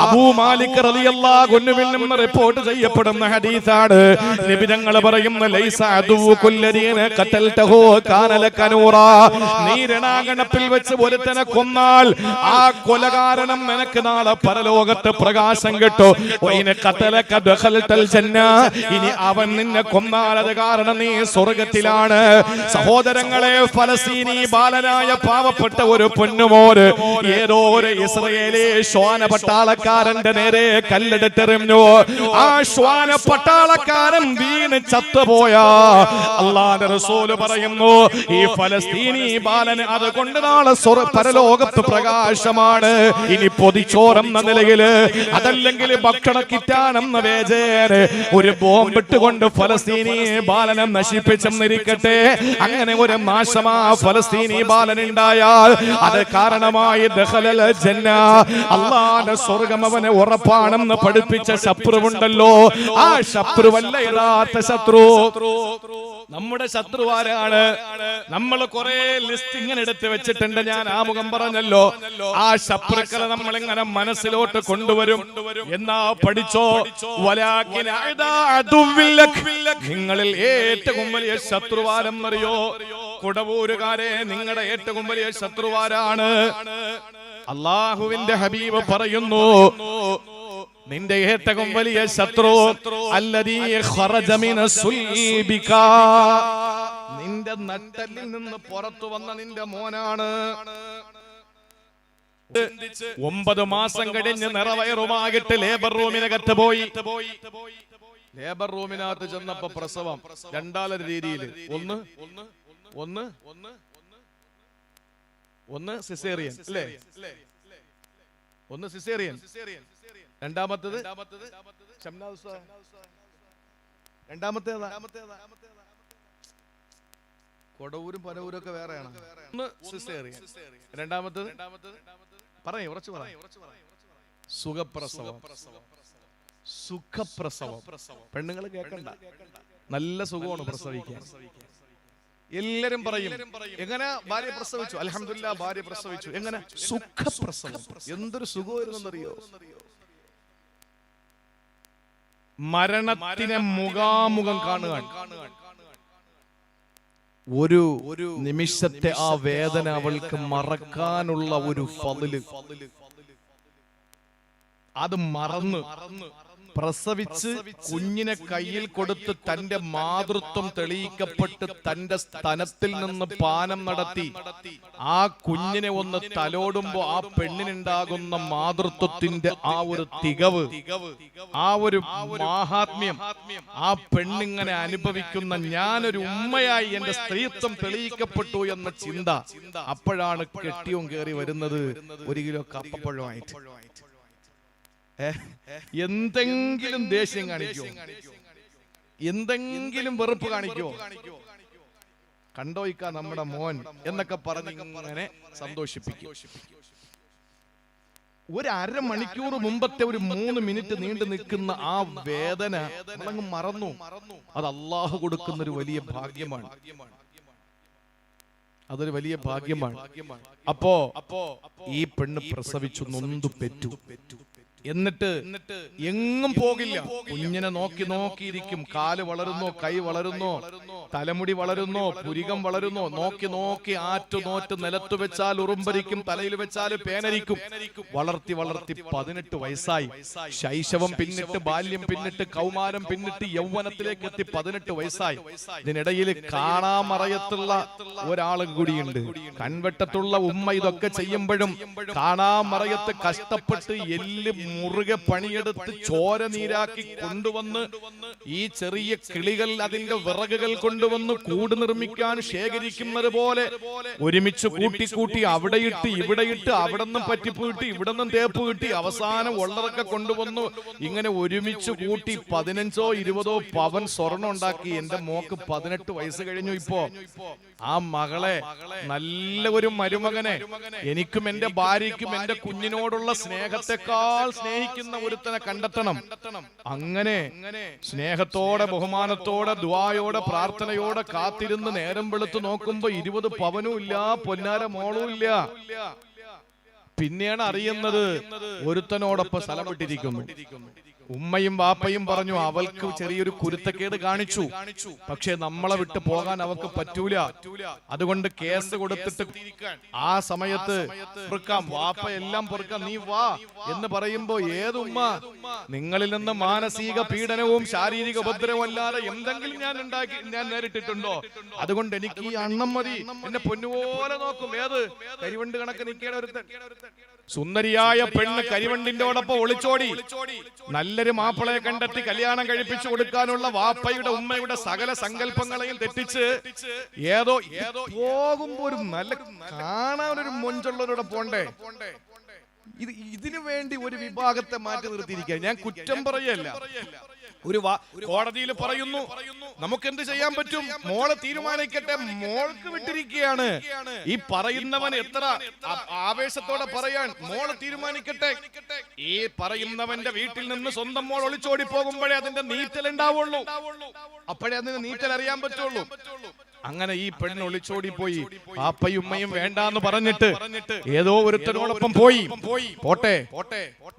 [SPEAKER 1] അബൂ മാലിക് റളിയല്ലാഹു അൻഹുവിൽ നിന്ന് റിപ്പോർട്ട് ചെയ്യപ്പെടുന്ന ഹദീസാണ്. നബി തങ്ങൾ പറയുന്ന, ലൈസ അദുവുകുല്ലദീന ഖതൽതഹു കാന ലക നൂറാ. നീ രണാങ്കണത്തിൽ വെച്ച് ഒരുത്തനെ കൊന്നാൽ ആ കൊലകാരണം നിനക്ക് നാളെ പരലോകത്ത് പ്രകാശം കിട്ടും. വൈന ഖതലക ദഖൽതൽ ജന്ന. ഇനി അവൻ നിന്നെ കൊന്നാൽ അത് കാരണം നീ സ്വർഗ്ഗത്തിലാണ്. സഹോദരങ്ങളെ, ഫലസ്തീനി ബാലനായ പാവപ്പെട്ട ഒരു പൊന്നുമോന് ഏതോ ഒരു ഇസ്രായേലി ശ്വാന പട്ടാളക്കാരന്റെ നേരെ കല്ലെടുത്തെറിഞ്ഞു. ആ ശ്വാന പട്ടാളക്കാരൻ വീണ് ചത്തുപോയ അല്ലാഹുവിന്റെ റസൂൽ പറയുന്നു, ഈ ഫലസ്തീനി ബാലന് അതുകൊണ്ട് നാളെ പരലോകത്ത് പ്രകാശമാണ്. ഇനി പൊതിച്ചോറെന്ന നിലയില്, അതല്ലെങ്കിൽ ഭക്ഷണ കിറ്റാനെന്ന വേജേന് ഒരു ബോംബിട്ടുകൊണ്ട് ഫലസ്തീനി ബാലനെ നശിപ്പിച്ചെന്നിരിക്കട്ടെ. അങ്ങനെ ഒരു നാശമാ ഫലസ്തീനി ബാലനുണ്ടായാൽ അത് കാരണമായി ദഖലൽ ജന്ന, അല്ലാഹുവിന്റെ സ്വർഗ്ഗം അവനെ ഉറപ്പാണെന്ന് പഠിപ്പിച്ച ശത്രുവുണ്ടല്ലോ. ആ ശത്രുവല്ല യഥാർത്ഥ ശത്രു. നമ്മുടെ ശത്രുവാരാണ്? നമ്മൾ കുറെ ലിസ്റ്റ് ഇങ്ങനെ എടുത്ത് വെച്ചിട്ടുണ്ട്. ഞാൻ ആമുഖം പറഞ്ഞല്ലോ, ആ ശത്രുക്കളെ നമ്മൾ ഇങ്ങനെ മനസ്സിലോട്ട് കൊണ്ടുവരും. എന്നാ പഠിച്ചോ, നിങ്ങളിൽ ഏറ്റവും വലിയ ശത്രുവാരെന്നറിയോ? കുടവൂരുകാരെ, നിങ്ങളുടെ ഏറ്റവും വലിയ ശത്രുവാരാണ്? അല്ലാഹുവിന്റെ ഹബീബ് പറയുന്നു, നിന്റെ ഏറ്റവും വലിയ ശത്രു അല്ലദീ ഖറജ മിനസ്സുൽബിക, നിന്റെ നട്ടലിൽ നിന്ന് പുറത്തു വന്ന നിന്റെ മോനാണ്. 9 മാസം കഴിഞ്ഞ് നിറവയറുമായിട്ട് ലേബർ റൂമിനകത്ത് പോയി. ലേബർ റൂമിനകത്ത് ചെന്നപ്പോ പ്രസവം രണ്ടാലൊരു രീതിയിൽ. ഒന്ന് സിസേറിയൻ അല്ലേ? ഒന്ന് സിസേറിയൻ, രണ്ടാമത്തേത് കൊടവൂരും പനവൂരും ഒക്കെ വേറെയാണ്. ഒന്ന് സിസേറിയൻ, രണ്ടാമത്തേത് പറയേ ഉറച്ചു പറ, സുഖപ്രസവം. സുഖപ്രസവം പെണ്ണുങ്ങൾ കേൾക്കണ്ട. നല്ല സുഖമാണ് പ്രസവിക്കാൻ. എല്ലാരും പറയും എങ്ങനെ ഭാര്യ പ്രസവിച്ചു? അൽഹംദുലില്ലാ ഭാര്യ പ്രസവിച്ചു. എങ്ങനെ? സുഖപ്രസവം. എന്തൊരു സുഖമായിരുന്നെന്നറിയോ? മരണത്തിനെ മുഖാമുഖം കാണുക. ഒരു നിമിഷത്തെ ആ വേദന അവൾക്ക് മറക്കാനുള്ള ഒരു ഫളില്, അത് മറന്ന് പ്രസവിച്ച് കുഞ്ഞിനെ കയ്യിൽ കൊടുത്ത് തന്റെ മാതൃത്വം തെളിയിക്കപ്പെട്ട് തന്റെ സ്തനത്തിൽ നിന്ന് പാനം നടത്തി ആ കുഞ്ഞിനെ ഒന്ന് തലോടുമ്പോ ആ പെണ്ണിനുണ്ടാകുന്ന മാതൃത്വത്തിന്റെ ആ ഒരു തികവ്, ആ ഒരു മാഹാത്മ്യം, ആ പെണ്ണിങ്ങനെ അനുഭവിക്കുന്ന ഞാനൊരു ഉമ്മയായി എന്റെ സ്ത്രീത്വം തെളിയിക്കപ്പെട്ടു എന്ന ചിന്ത, അപ്പോഴാണ് കെട്ടിയോൻ കയറി വരുന്നത് 1 കിലോ കപ്പപ്പഴമായിട്ട്. എന്തെങ്കിലും ദേഷ്യം കാണിക്കോ? എന്തെങ്കിലും വെറുപ്പ് കാണിക്കോ? കണ്ടോയിക്ക നമ്മുടെ മോൻ എന്നൊക്കെ പറഞ്ഞ് ഇങ്ങനെ സന്തോഷിപ്പിക്കും. ഒരു അരമണിക്കൂർ മുമ്പത്തെ ഒരു 3 മിനിറ്റ് നീണ്ടു നിൽക്കുന്ന ആ വേദന നമ്മളങ്ങ് മറന്നു. അത് അള്ളാഹു കൊടുക്കുന്ന ഒരു വലിയ ഭാഗ്യമാണ്. അതൊരു വലിയ ഭാഗ്യമാണ്. അപ്പോ ഈ പെണ്ണ് പ്രസവിച്ചു, നൊന്തു പെറ്റു. എന്നിട്ട് എങ്ങും പോകില്ല. കുഞ്ഞിനെ നോക്കി നോക്കിയിരിക്കും. കാല് വളരുന്നോ, കൈ വളരുന്നോ, തലമുടി വളരുന്നോ, പുരികം വളരുന്നോ, നോക്കി നോക്കി ആറ്റുനോറ്റ് നിലത്തു വെച്ചാൽ ഉറുമ്പരിക്കും, തലയിൽ വെച്ചാൽ പേനരിക്കും. വളർത്തി വളർത്തി 18 വയസ്സായി. ശൈശവം പിന്നിട്ട്, ബാല്യം പിന്നിട്ട്, കൗമാരം പിന്നിട്ട്, യൗവനത്തിലേക്ക് എത്തി 18 വയസ്സായി. ഇതിനിടയിൽ കാണാമറയത്തുള്ള ഒരാളും കൂടിയുണ്ട്. കൺവെട്ടത്തുള്ള ഉമ്മ ഇതൊക്കെ ചെയ്യുമ്പോഴും കാണാമറയത്ത് കഷ്ടപ്പെട്ട് എല്ല് മുറുകെ പണിയെടുത്ത് ചോര നീരാക്കി കൊണ്ടുവന്ന് ഈ ചെറിയ കിളികൾ അതിന്റെ വിറകുകൾ കൊണ്ടുവന്ന് കൂട് നിർമ്മിക്കാൻ ശേഖരിക്കുന്നത് പോലെ ഒരുമിച്ച് കൂട്ടി അവിടെയിട്ട് ഇവിടെയിട്ട്, അവിടെ നിന്നും പറ്റിപ്പ് കിട്ടി, ഇവിടെ നിന്നും തേപ്പ് കിട്ടി, അവസാനം ഉള്ളതൊക്കെ കൊണ്ടുവന്നു ഇങ്ങനെ ഒരുമിച്ച് കൂട്ടി 15ഓ 20ഓ പവൻ സ്വർണം ഉണ്ടാക്കി. എന്റെ മോക്ക് 18 വയസ്സ് കഴിഞ്ഞു. ഇപ്പോ ആ മകളെ, നല്ല ഒരു മരുമകനെ, എനിക്കും എന്റെ ഭാര്യയ്ക്കും എന്റെ കുഞ്ഞിനോടുള്ള സ്നേഹത്തെക്കാൾ സ്നേഹിക്കുന്ന ഒരുത്തനെ കണ്ടെത്തണം. അങ്ങനെ സ്നേഹത്തോടെ, ബഹുമാനത്തോടെ, ദുആയോടെ, പ്രാർത്ഥനയോടെ കാത്തിരുന്ന് നേരം വെളുത്ത് നോക്കുമ്പോ 20 പവനും ഇല്ല, പൊന്നാര മോളും ഇല്ല. പിന്നെയാണ് അറിയുന്നത് ഒരുത്തനോടൊപ്പം സ്ഥലം വിട്ടിരിക്കുന്നു. ഉമ്മയും വാപ്പയും പറഞ്ഞു അവൾക്ക് ചെറിയൊരു കുരുത്തക്കേട് കാണിച്ചു, പക്ഷെ നമ്മളെ വിട്ട് പോകാൻ അവൾക്ക് പറ്റൂല. അതുകൊണ്ട് കേസ് കൊടുത്തിട്ട് ആ സമയത്ത് പൊറുക്കാം, വാപ്പ എല്ലാം പൊറുക്കാം, നീ വാ എന്ന് പറയുമ്പോ ഏതുമ്മ നിങ്ങളിൽ നിന്ന് മാനസിക പീഡനവും ശാരീരിക ഉപദ്രവവും അല്ലാതെ എന്തെങ്കിലും ഞാൻ നേരിട്ടിട്ടുണ്ടോ? അതുകൊണ്ട് എനിക്ക് ഈ അണ്ണം മതി, എന്നെ പൊന്നുപോലെ നോക്കും. ഏത് കരിവണ്ട് കണക്ക് നിൽക്കേണ്ട ഒരുത്തൻ. സുന്ദരിയായ പെണ്ണ് കരിവണ്ടിന്റോടൊപ്പം ഒളിച്ചോടി നല്ലൊരു മാപ്പിളയെ കണ്ടെത്തി കല്യാണം കഴിപ്പിച്ചു കൊടുക്കാനുള്ള വാപ്പയുടെ ഉമ്മയുടെ സകല സങ്കല്പങ്ങളെയും തെറ്റിച്ച് ഏതോ പോകുമ്പോ ഒരു നല്ല കാണാനൊരു മൊഞ്ചുള്ളവരോടെ പോണ്ടേ, ഇതിനു വേണ്ടി ഒരു വിഭാഗത്തെ മാറ്റി നിർത്തിയിരിക്കുക. ഞാൻ കുറ്റം പറയല്ല. ഒരു കോടതിയിൽ പറയുന്നു നമുക്ക് എന്ത് ചെയ്യാൻ പറ്റും, മോളെ തീരുമാനിക്കട്ടെ, മോൾക്ക് വിട്ടിരിക്കുകയാണ്. ഈ പറയുന്നവൻ എത്ര ആവേശത്തോടെ പറയാൻ, മോളെ തീരുമാനിക്കട്ടെ. ഈ പറയുന്നവന്റെ വീട്ടിൽ നിന്ന് സ്വന്തം മോൾ ഒളിച്ചോടി പോകുമ്പോഴേ അതിന്റെ നീറ്റൽ ഉണ്ടാവുള്ളൂ, അപ്പോഴേ അതിന്റെ നീറ്റൽ അറിയാൻ പറ്റുള്ളൂ. അങ്ങനെ ഈ പെണ്ണ് ഒളിച്ചോടി പോയി. പാപ്പയും ഉമ്മയും വേണ്ടാന്ന് പറഞ്ഞിട്ട് ഏതോ ഒരുത്തനോടൊപ്പം പോയി. പോട്ടെ,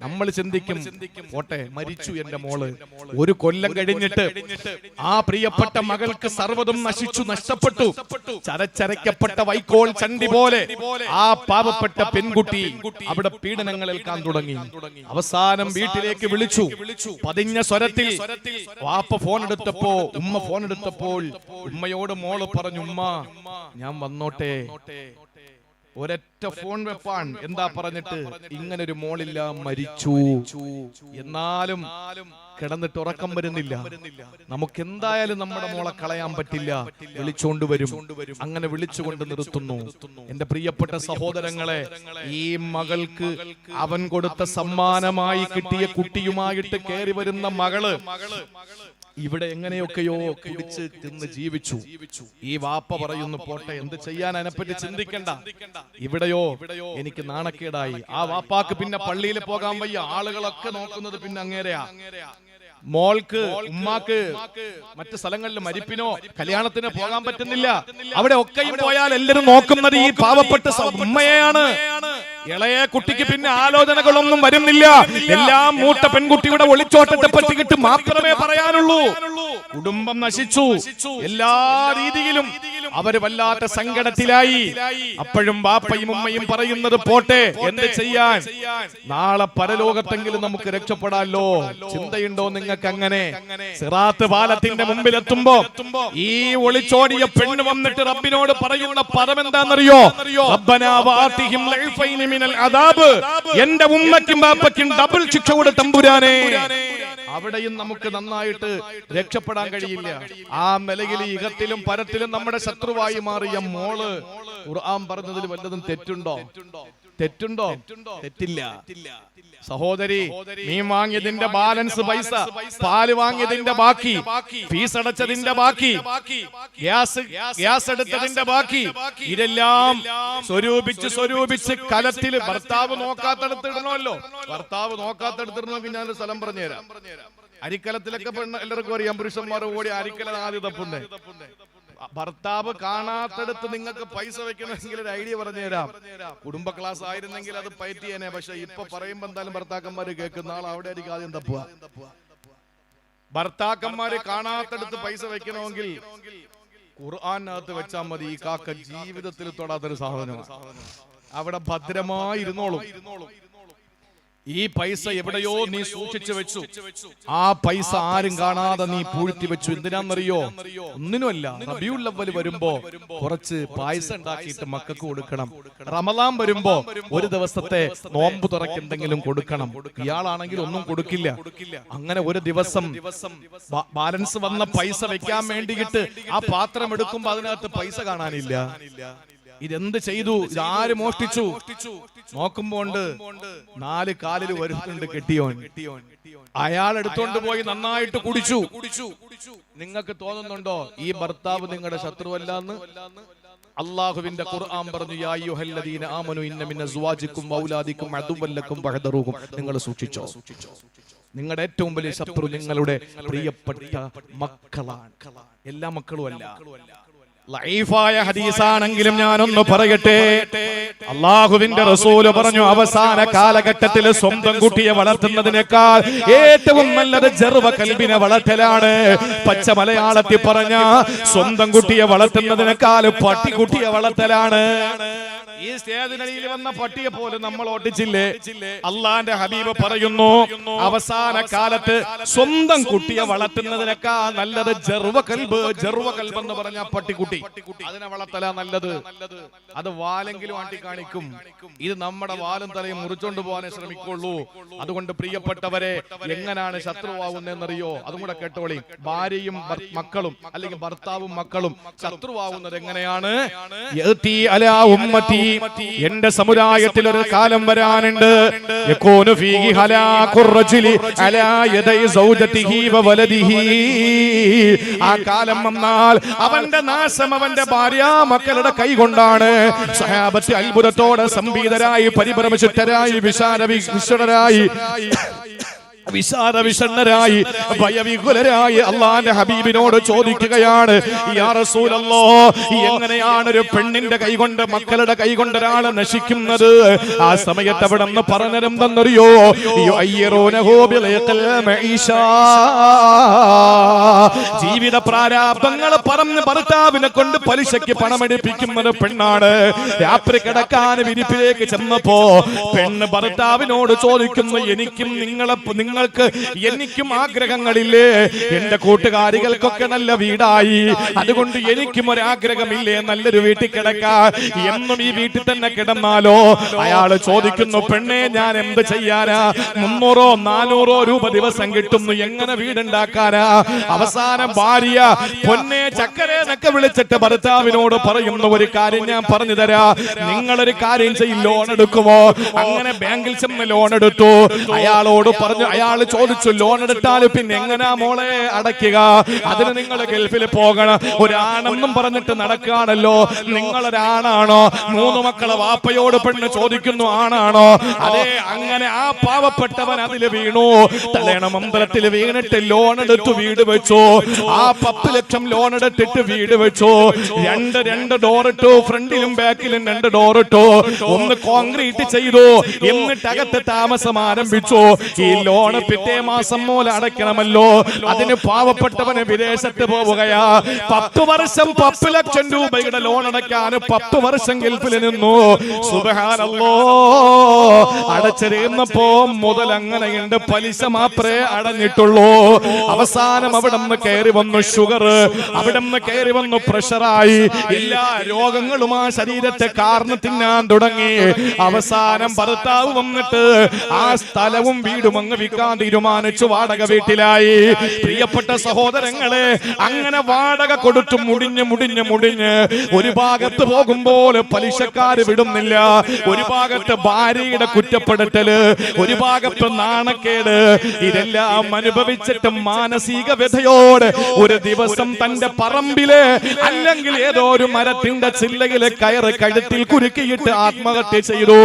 [SPEAKER 1] നമ്മൾ ചിന്തിക്കും പോട്ടെ, മരിച്ചു എന്റെ മോള്. 1 കൊല്ലം കഴിഞ്ഞിട്ട് ആ പ്രിയപ്പെട്ട മകൾക്ക് സർവ്വതും നഷ്ടപ്പെട്ടു. ചരച്ചരയ്ക്കപ്പെട്ട വൈക്കോൽ ചണ്ടി പോലെ ആ പാവപ്പെട്ട പെൺകുട്ടി അവിടെ പീഡനങ്ങൾ ഏൽക്കാൻ തുടങ്ങി. അവസാനം വീട്ടിലേക്ക് വിളിച്ചു. പതിഞ്ഞ സ്വരത്തിൽ വാപ്പ ഫോൺ എടുത്തപ്പോൾ, ഉമ്മ ഫോൺ എടുത്തപ്പോൾ ഉമ്മയോട് മോള് പറഞ്ഞു, ഉമ്മ ഞാൻ വന്നോട്ടെ. ഒരൊറ്റ ഫോൺ വെപ്പാൻ എന്താ പറഞ്ഞിട്ട്, ഇങ്ങനൊരു മോളില്ല, മരിച്ചു. എന്നാലും കിടന്നിട്ട് ഉറക്കം വരുന്നില്ല. നമുക്ക് എന്തായാലും നമ്മുടെ മോളെ കളയാൻ പറ്റില്ല, വിളിച്ചോണ്ട് വരും. അങ്ങനെ വിളിച്ചുകൊണ്ട് നിർത്തുന്നു. എന്റെ പ്രിയപ്പെട്ട സഹോദരങ്ങളെ, ഈ മകൾക്ക് അവൻ കൊടുത്ത സമ്മാനമായി കിട്ടിയ കുട്ടിയുമായിട്ട് കയറി വരുന്ന മകള് ഇവിടെ എങ്ങനെയൊക്കെയോ കുടിച്ച് തിന്ന് ജീവിച്ചു. ഈ വാപ്പ പറയുന്നു പോട്ടെ, എന്ത് ചെയ്യാൻ, അതിനെപ്പറ്റി ചിന്തിക്കണ്ട. ഇവിടെയോ എനിക്ക് നാണക്കേടായി. ആ വാപ്പാക്ക് പിന്നെ പള്ളിയിൽ പോകാൻ വയ്യ, ആളുകളൊക്കെ നോക്കുന്നത് പിന്നെ അങ്ങേരെയാ. മോൾക്ക് ഉമ്മാക്ക് മറ്റു സ്ഥലങ്ങളിൽ മരിപ്പിനോ കല്യാണത്തിനോ പോകാൻ പറ്റുന്നില്ല. അവിടെ ഒക്കെയും പോയാൽ എല്ലാവരും നോക്കുന്നത് ഈ പാവപ്പെട്ട ഉമ്മയെയാണ്. ഇളയ കുട്ടിക്ക് പിന്നെ ആലോചനകളൊന്നും വരുന്നില്ല. എല്ലാം മൂട്ട പെൺകുട്ടിയുടെ ഒളിച്ചോട്ടത്തെ പറ്റിയിട്ട് മാത്രമേ പറയാനുള്ളൂ. കുടുംബം നശിച്ചു. എല്ലാ രീതിയിലും അവര് വല്ലാത്ത സങ്കടത്തിലായി. അപ്പോഴും ബാപ്പയും ഉമ്മയും പറയുന്നത് പോട്ടെ, എന്ത് ചെയ്യാൻ, നാളെ പരലോകത്തെങ്കിലും നമുക്ക് രക്ഷപ്പെടാമല്ലോ. ചിന്തയുണ്ടോ നിങ്ങൾക്ക് അങ്ങനെ? സിറാത്ത് പാലത്തിന്റെ മുമ്പിലെത്തുമ്പോ ഈ ഒളിച്ചോടിയ പെണ്ണ് വന്നിട്ട് റബ്ബിനോട് പറയുന്ന പദം എന്താണെന്നറിയോ? റബ്ബനാ വാതിഹിം ലൈഫൈനി മിനൽ അദാബ്, എന്റെ ഉമ്മയ്ക്കും ബാപ്പയ്ക്കും ഡബിൾ ശിക്ഷ കൊടു തമ്പുരാനേ. അവിടെയും നമുക്ക് നന്നായിട്ട് രക്ഷപ്പെടാൻ കഴിയില്ല. ആ നിലയിൽ ഇഹത്തിലും പരത്തിലും നമ്മുടെ ശത്രുവായി മാറിയ മോള് ഖുർആൻ പറഞ്ഞതിൽ വല്ലതും തെറ്റുണ്ടോ? തെറ്റുണ്ടോ? തെറ്റില്ല. സഹോദരി, മീൻ വാങ്ങിയതിന്റെ ബാലൻസ് പൈസ, പാല് വാങ്ങിയതിന്റെ ബാക്കി, ഫീസ് അടച്ചതിന്റെ ബാക്കി, ഗ്യാസ് എടുത്തതിന്റെ ബാക്കി, ഇതെല്ലാം സ്വരൂപിച്ച് കലത്തിൽ ഭർത്താവ് നോക്കാത്തടുത്തിടണമല്ലോ. ഭർത്താവ് നോക്കാത്തടുത്തിടണമെങ്കിൽ ഞാനൊരു സ്ഥലം പറഞ്ഞുതരാം. അരിക്കലത്തിലൊക്കെ പെണ്ണ് എല്ലാവർക്കും അറിയാം, പുരുഷന്മാർ ഓടി അരിക്കല ആദ്യം തപ്പുന്നേ. ഭർത്താവ് കാണാത്തടുത്ത് നിങ്ങൾക്ക് പൈസ വെക്കണമെങ്കിൽ ഒരു ഐഡിയ പറഞ്ഞുതരാം. കുടുംബ ക്ലാസ് ആയിരുന്നെങ്കിൽ അത് പയറ്റിയേനെ. പക്ഷെ ഇപ്പൊ പറയുമ്പോ എന്തായാലും ഭർത്താക്കന്മാര് കേൾക്കുന്ന ആൾ അവിടെ ആയിരിക്കും ആദ്യം തപ്പുക. ഭർത്താക്കന്മാര് കാണാത്തടുത്ത് പൈസ വെക്കണമെങ്കിൽ ഖുർആനകത്ത് വെച്ചാൽ മതി. ഈ കാക്ക ജീവിതത്തിൽ തൊടാത്തൊരു സാധനമാണ്. അവിടെ ഭദ്രമായി ഇരുന്നോളും. ഈ പൈസ എവിടെയോ നീ സൂക്ഷിച്ചു വെച്ചു. ആ പൈസ ആരും കാണാതെ നീ പൂഴ്ത്തി വെച്ചു. എന്തിനാന്നറിയോ? ഒന്നിനുമല്ല. റബീഉൽ അവ്വൽ വരുമ്പോ കുറച്ച് പായസം ഉണ്ടാക്കിയിട്ട് മക്കൾക്ക് കൊടുക്കണം. റമളാൻ വരുമ്പോ ഒരു ദിവസത്തെ നോമ്പ് തുറക്ക് എന്തെങ്കിലും കൊടുക്കണം. ഇയാളാണെങ്കിൽ ഒന്നും കൊടുക്കില്ല. അങ്ങനെ ഒരു ദിവസം ബാലൻസ് വന്ന പൈസ വെക്കാൻ വേണ്ടിയിട്ട് ആ പാത്രം എടുക്കുമ്പോ അതിനകത്ത് പൈസ കാണാനില്ല. ഇതെന്ത് ചെയ്തു? ഇതാര് മോഷ്ടിച്ചു? നോക്കുമ്പോണ്ട് 4 കാലിൽ വരുന്നുണ്ട് കെട്ടിയോൻ. അയാൾ എടുത്തോണ്ട് പോയി നന്നായിട്ട് കുടിച്ചു. നിങ്ങൾക്ക് തോന്നുന്നുണ്ടോ ഈ ഭർത്താവ് നിങ്ങളുടെ ശത്രുവല്ലാന്ന്? അല്ലാഹുവിന്റെ ഖുർആൻ പറഞ്ഞു, യാ അയ്യുഹല്ലദീന ആമനു ഇന്ന മിൻ അസ്വാജിക്കും വഔലാദിക്കും അദുവ്വൻ ലക്കും ഫഹദറൂഹും. നിങ്ങൾ സൂക്ഷിച്ചോ. നിങ്ങളുടെ ഏറ്റവും വലിയ ശത്രു നിങ്ങളുടെ പ്രിയപ്പെട്ട മക്കളാണ്. എല്ലാ മക്കളും അല്ല. ലൈഫായ ഹദീസാണെങ്കിലും ഞാനൊന്ന് പറയട്ടെ. അല്ലാഹുവിന്റെ റസൂല് പറഞ്ഞു, അവസാന കാലഘട്ടത്തിൽ സ്വന്തം കുട്ടിയെ വളർത്തുന്നതിനേക്കാൾ ഏറ്റവും നല്ലത് ജർവ കൽബിനെ വളർത്തലാണ്. പച്ച മലയാളത്തിൽ പറഞ്ഞ സ്വന്തം കുട്ടിയെ വളർത്തുന്നതിനേക്കാൾ പട്ടിക്കുട്ടിയെ വളർത്തലാണ്. ഈ സ്റ്റേജിനടിയിൽ വന്ന പട്ടിയെ പോലെ നമ്മൾ ഓട്ടിച്ചില്ലേ? അള്ളാന്റെ ഹബീബ് പറയുന്നു, അവസാന കാലത്ത് സ്വന്തം കുട്ടിയെ വളർത്തുന്നതിനേക്കാൾ നല്ലത് ജർവ കൽബ്. ജർവ കൽബ് എന്ന് പറഞ്ഞ പട്ടിക്കുട്ടി, അതിനെ വളർത്തലാ നല്ലത്. അത് വാലെങ്കിലും ആട്ടി കാണിക്കും. ഇത് നമ്മുടെ വാലും തലയും മുറിച്ചോണ്ട് പോകാനേ ശ്രമിക്കുള്ളൂ. അതുകൊണ്ട് പ്രിയപ്പെട്ടവരെ, എങ്ങനെയാണ് ശത്രുവാകുന്നതെന്നറിയോ? അതും കൂടെ കേട്ടോളി. ഭാര്യയും മക്കളും അല്ലെങ്കിൽ ഭർത്താവും മക്കളും ശത്രുവാകുന്നത് എങ്ങനെയാണ്? എന്റെ സമുദായത്തിൽ ഒരു കാലം വരാനുണ്ട്. ആ കാലം വന്നാൽ അവന്റെ നാശം അവന്റെ ഭാര്യ മക്കളുടെ കൈകൊണ്ടാണ്. സഹാബത്ത് അത്ഭുതത്തോടെ സംബീതരായി, പരിഭ്രമചിത്തരായി, വിശാലരായി, വിഷണ്ണരായി, ഭയവിഹുലരായി അള്ളാന്റെ ഹബീബിനോട് ചോദിക്കുകയാണ്, യാ റസൂലല്ലാഹ്, എങ്ങനെയാണ് ഒരു പെണ്ണിന്റെ കൈകൊണ്ട്, മക്കളുടെ കൈകൊണ്ട് ഒരാൾ നശിക്കുന്നത്? ആ സമയത്ത് അവിടെ നിന്ന് പറഞ്ഞതെന്തെന്നറിയോ? ജീവിത പ്രാരാബ്ദങ്ങൾ പറഞ്ഞ് ഭർത്താവിനെ കൊണ്ട് പലിശയ്ക്ക് പണമെടുപ്പിക്കുന്നത് പെണ്ണാണ്. രാത്രി കിടക്കാൻ വിരിപ്പിലേക്ക് ചെന്നപ്പോ പെണ്ണ് ഭർത്താവിനോട് ചോദിക്കുന്നു, നിങ്ങൾക്ക് എനിക്കും ആഗ്രഹങ്ങളില്ലേ? എന്റെ കൂട്ടുകാരികൾക്കൊക്കെ നല്ല വീടായി, അതുകൊണ്ട് എനിക്കും ഒരാഗ്രഹമില്ലേ നല്ലൊരു വീട്ടിൽ കിടക്കാൻ? എന്നും ഈ വീട്ടിൽ തന്നെ കിടന്നാലോ? അയാള് ചോദിക്കുന്നു, പെണ്ണെ ഞാൻ എന്ത് ചെയ്യാനാ? 300 400 രൂപ ദിവസം കിട്ടുന്നു, എങ്ങനെ വീടുണ്ടാക്കാനാ? അവസാനം ഭാര്യ പൊന്നെ ചക്കരേന്നൊക്കെ വിളിച്ചിട്ട് ഭർത്താവിനോട് പറയുന്ന ഒരു കാര്യം ഞാൻ പറഞ്ഞു തരാ, നിങ്ങളൊരു കാര്യം ചെയ്യും, ലോൺ എടുക്കുമോ? അങ്ങനെ ബാങ്കിൽ ചെന്ന് ലോൺ എടുത്തു. അയാളോട് പറഞ്ഞു, അയാൾ അയാൾ ചോദിച്ചു, ലോൺ എടുത്താൽ പിന്നെ എങ്ങനാ മോളെ അടയ്ക്കുക? അതിന് നിങ്ങൾ ഗൾഫിൽ പോകണം. ഒരാണെന്നും പറഞ്ഞിട്ട് നടക്കുകയാണല്ലോ. നിങ്ങളൊരാണാണോ? 3 മക്കളെ വാപ്പയോട് പെണ്ണ് ചോദിക്കുന്നു, ആണാണോ? അതെ, അങ്ങനെ ആ പാവപ്പെട്ടവൻ അതിൽ വീണു. തലേണ മന്ദിരത്തിൽ വീണിട്ട് ലോൺ എടുത്തു വീട് വെച്ചു. ആ 10 ലക്ഷം ലോൺ എടുത്തിട്ട് വീട് വെച്ചു. രണ്ട് ഡോർ ഇട്ടു, ഫ്രണ്ടിലും ബാക്കിലും 2 ഡോർ ഇട്ടു. ഒന്ന് കോൺക്രീറ്റ് ചെയ്തു. എന്നിട്ട് അകത്ത് താമസം ആരംഭിച്ചു. ഈ ലോൺ പിറ്റേ മാസം മൂലം അടയ്ക്കണമല്ലോ. അതിന് പാവപ്പെട്ടവന് വിദേശത്ത് പോവുകയാ. 10 വർഷം 10 ലക്ഷം രൂപയുടെ ലോൺ അടയ്ക്കാൻ 10 വർഷം ഗൾഫിൽ നിന്നു. സുബ്ഹാനല്ലാഹ്. അടച്ചിരുന്നപ്പോ മുതൽ അങ്ങനെയുണ്ട്, പലിശ മാത്രമേ അടഞ്ഞിട്ടുള്ളൂ. അവസാനം അവിടെ നിന്ന് കയറി വന്നു ഷുഗർ, അവിടെ നിന്ന് കയറി വന്നു പ്രഷറായി. എല്ലാ രോഗങ്ങളും ആ ശരീരത്തെ കാർന്ന് തിന്നാൻ തുടങ്ങി. അവസാനം ഭർത്താവ് വന്നിട്ട് ആ സ്ഥലവും വീടും അങ്ങ് വിൽക്കാൻ തീരുമാനിച്ചു. വാടക വീട്ടിലായി. പ്രിയപ്പെട്ട സഹോദരങ്ങളെ, അങ്ങനെ വാടക കൊടുത്തു മുടിഞ്ഞ് ഒരു ഭാഗത്ത് പോകുമ്പോൾ പലിശക്കാര് വിടുന്നില്ല, ഒരു ഭാഗത്ത് ഭാര്യയുടെ കുറ്റപ്പെടുത്തല്, ഒരു ഭാഗത്ത് നാണക്കേട്. ഇതെല്ലാം അനുഭവിച്ചിട്ട് മാനസിക വ്യഥയോടെ ഒരു ദിവസം തന്റെ പറമ്പില് അല്ലെങ്കിൽ ഏതോ ഒരു മരത്തിന്റെ ചില്ലയിലെ കയറ് കഴുത്തിൽ കുരുക്കിയിട്ട് ആത്മഹത്യ ചെയ്തു.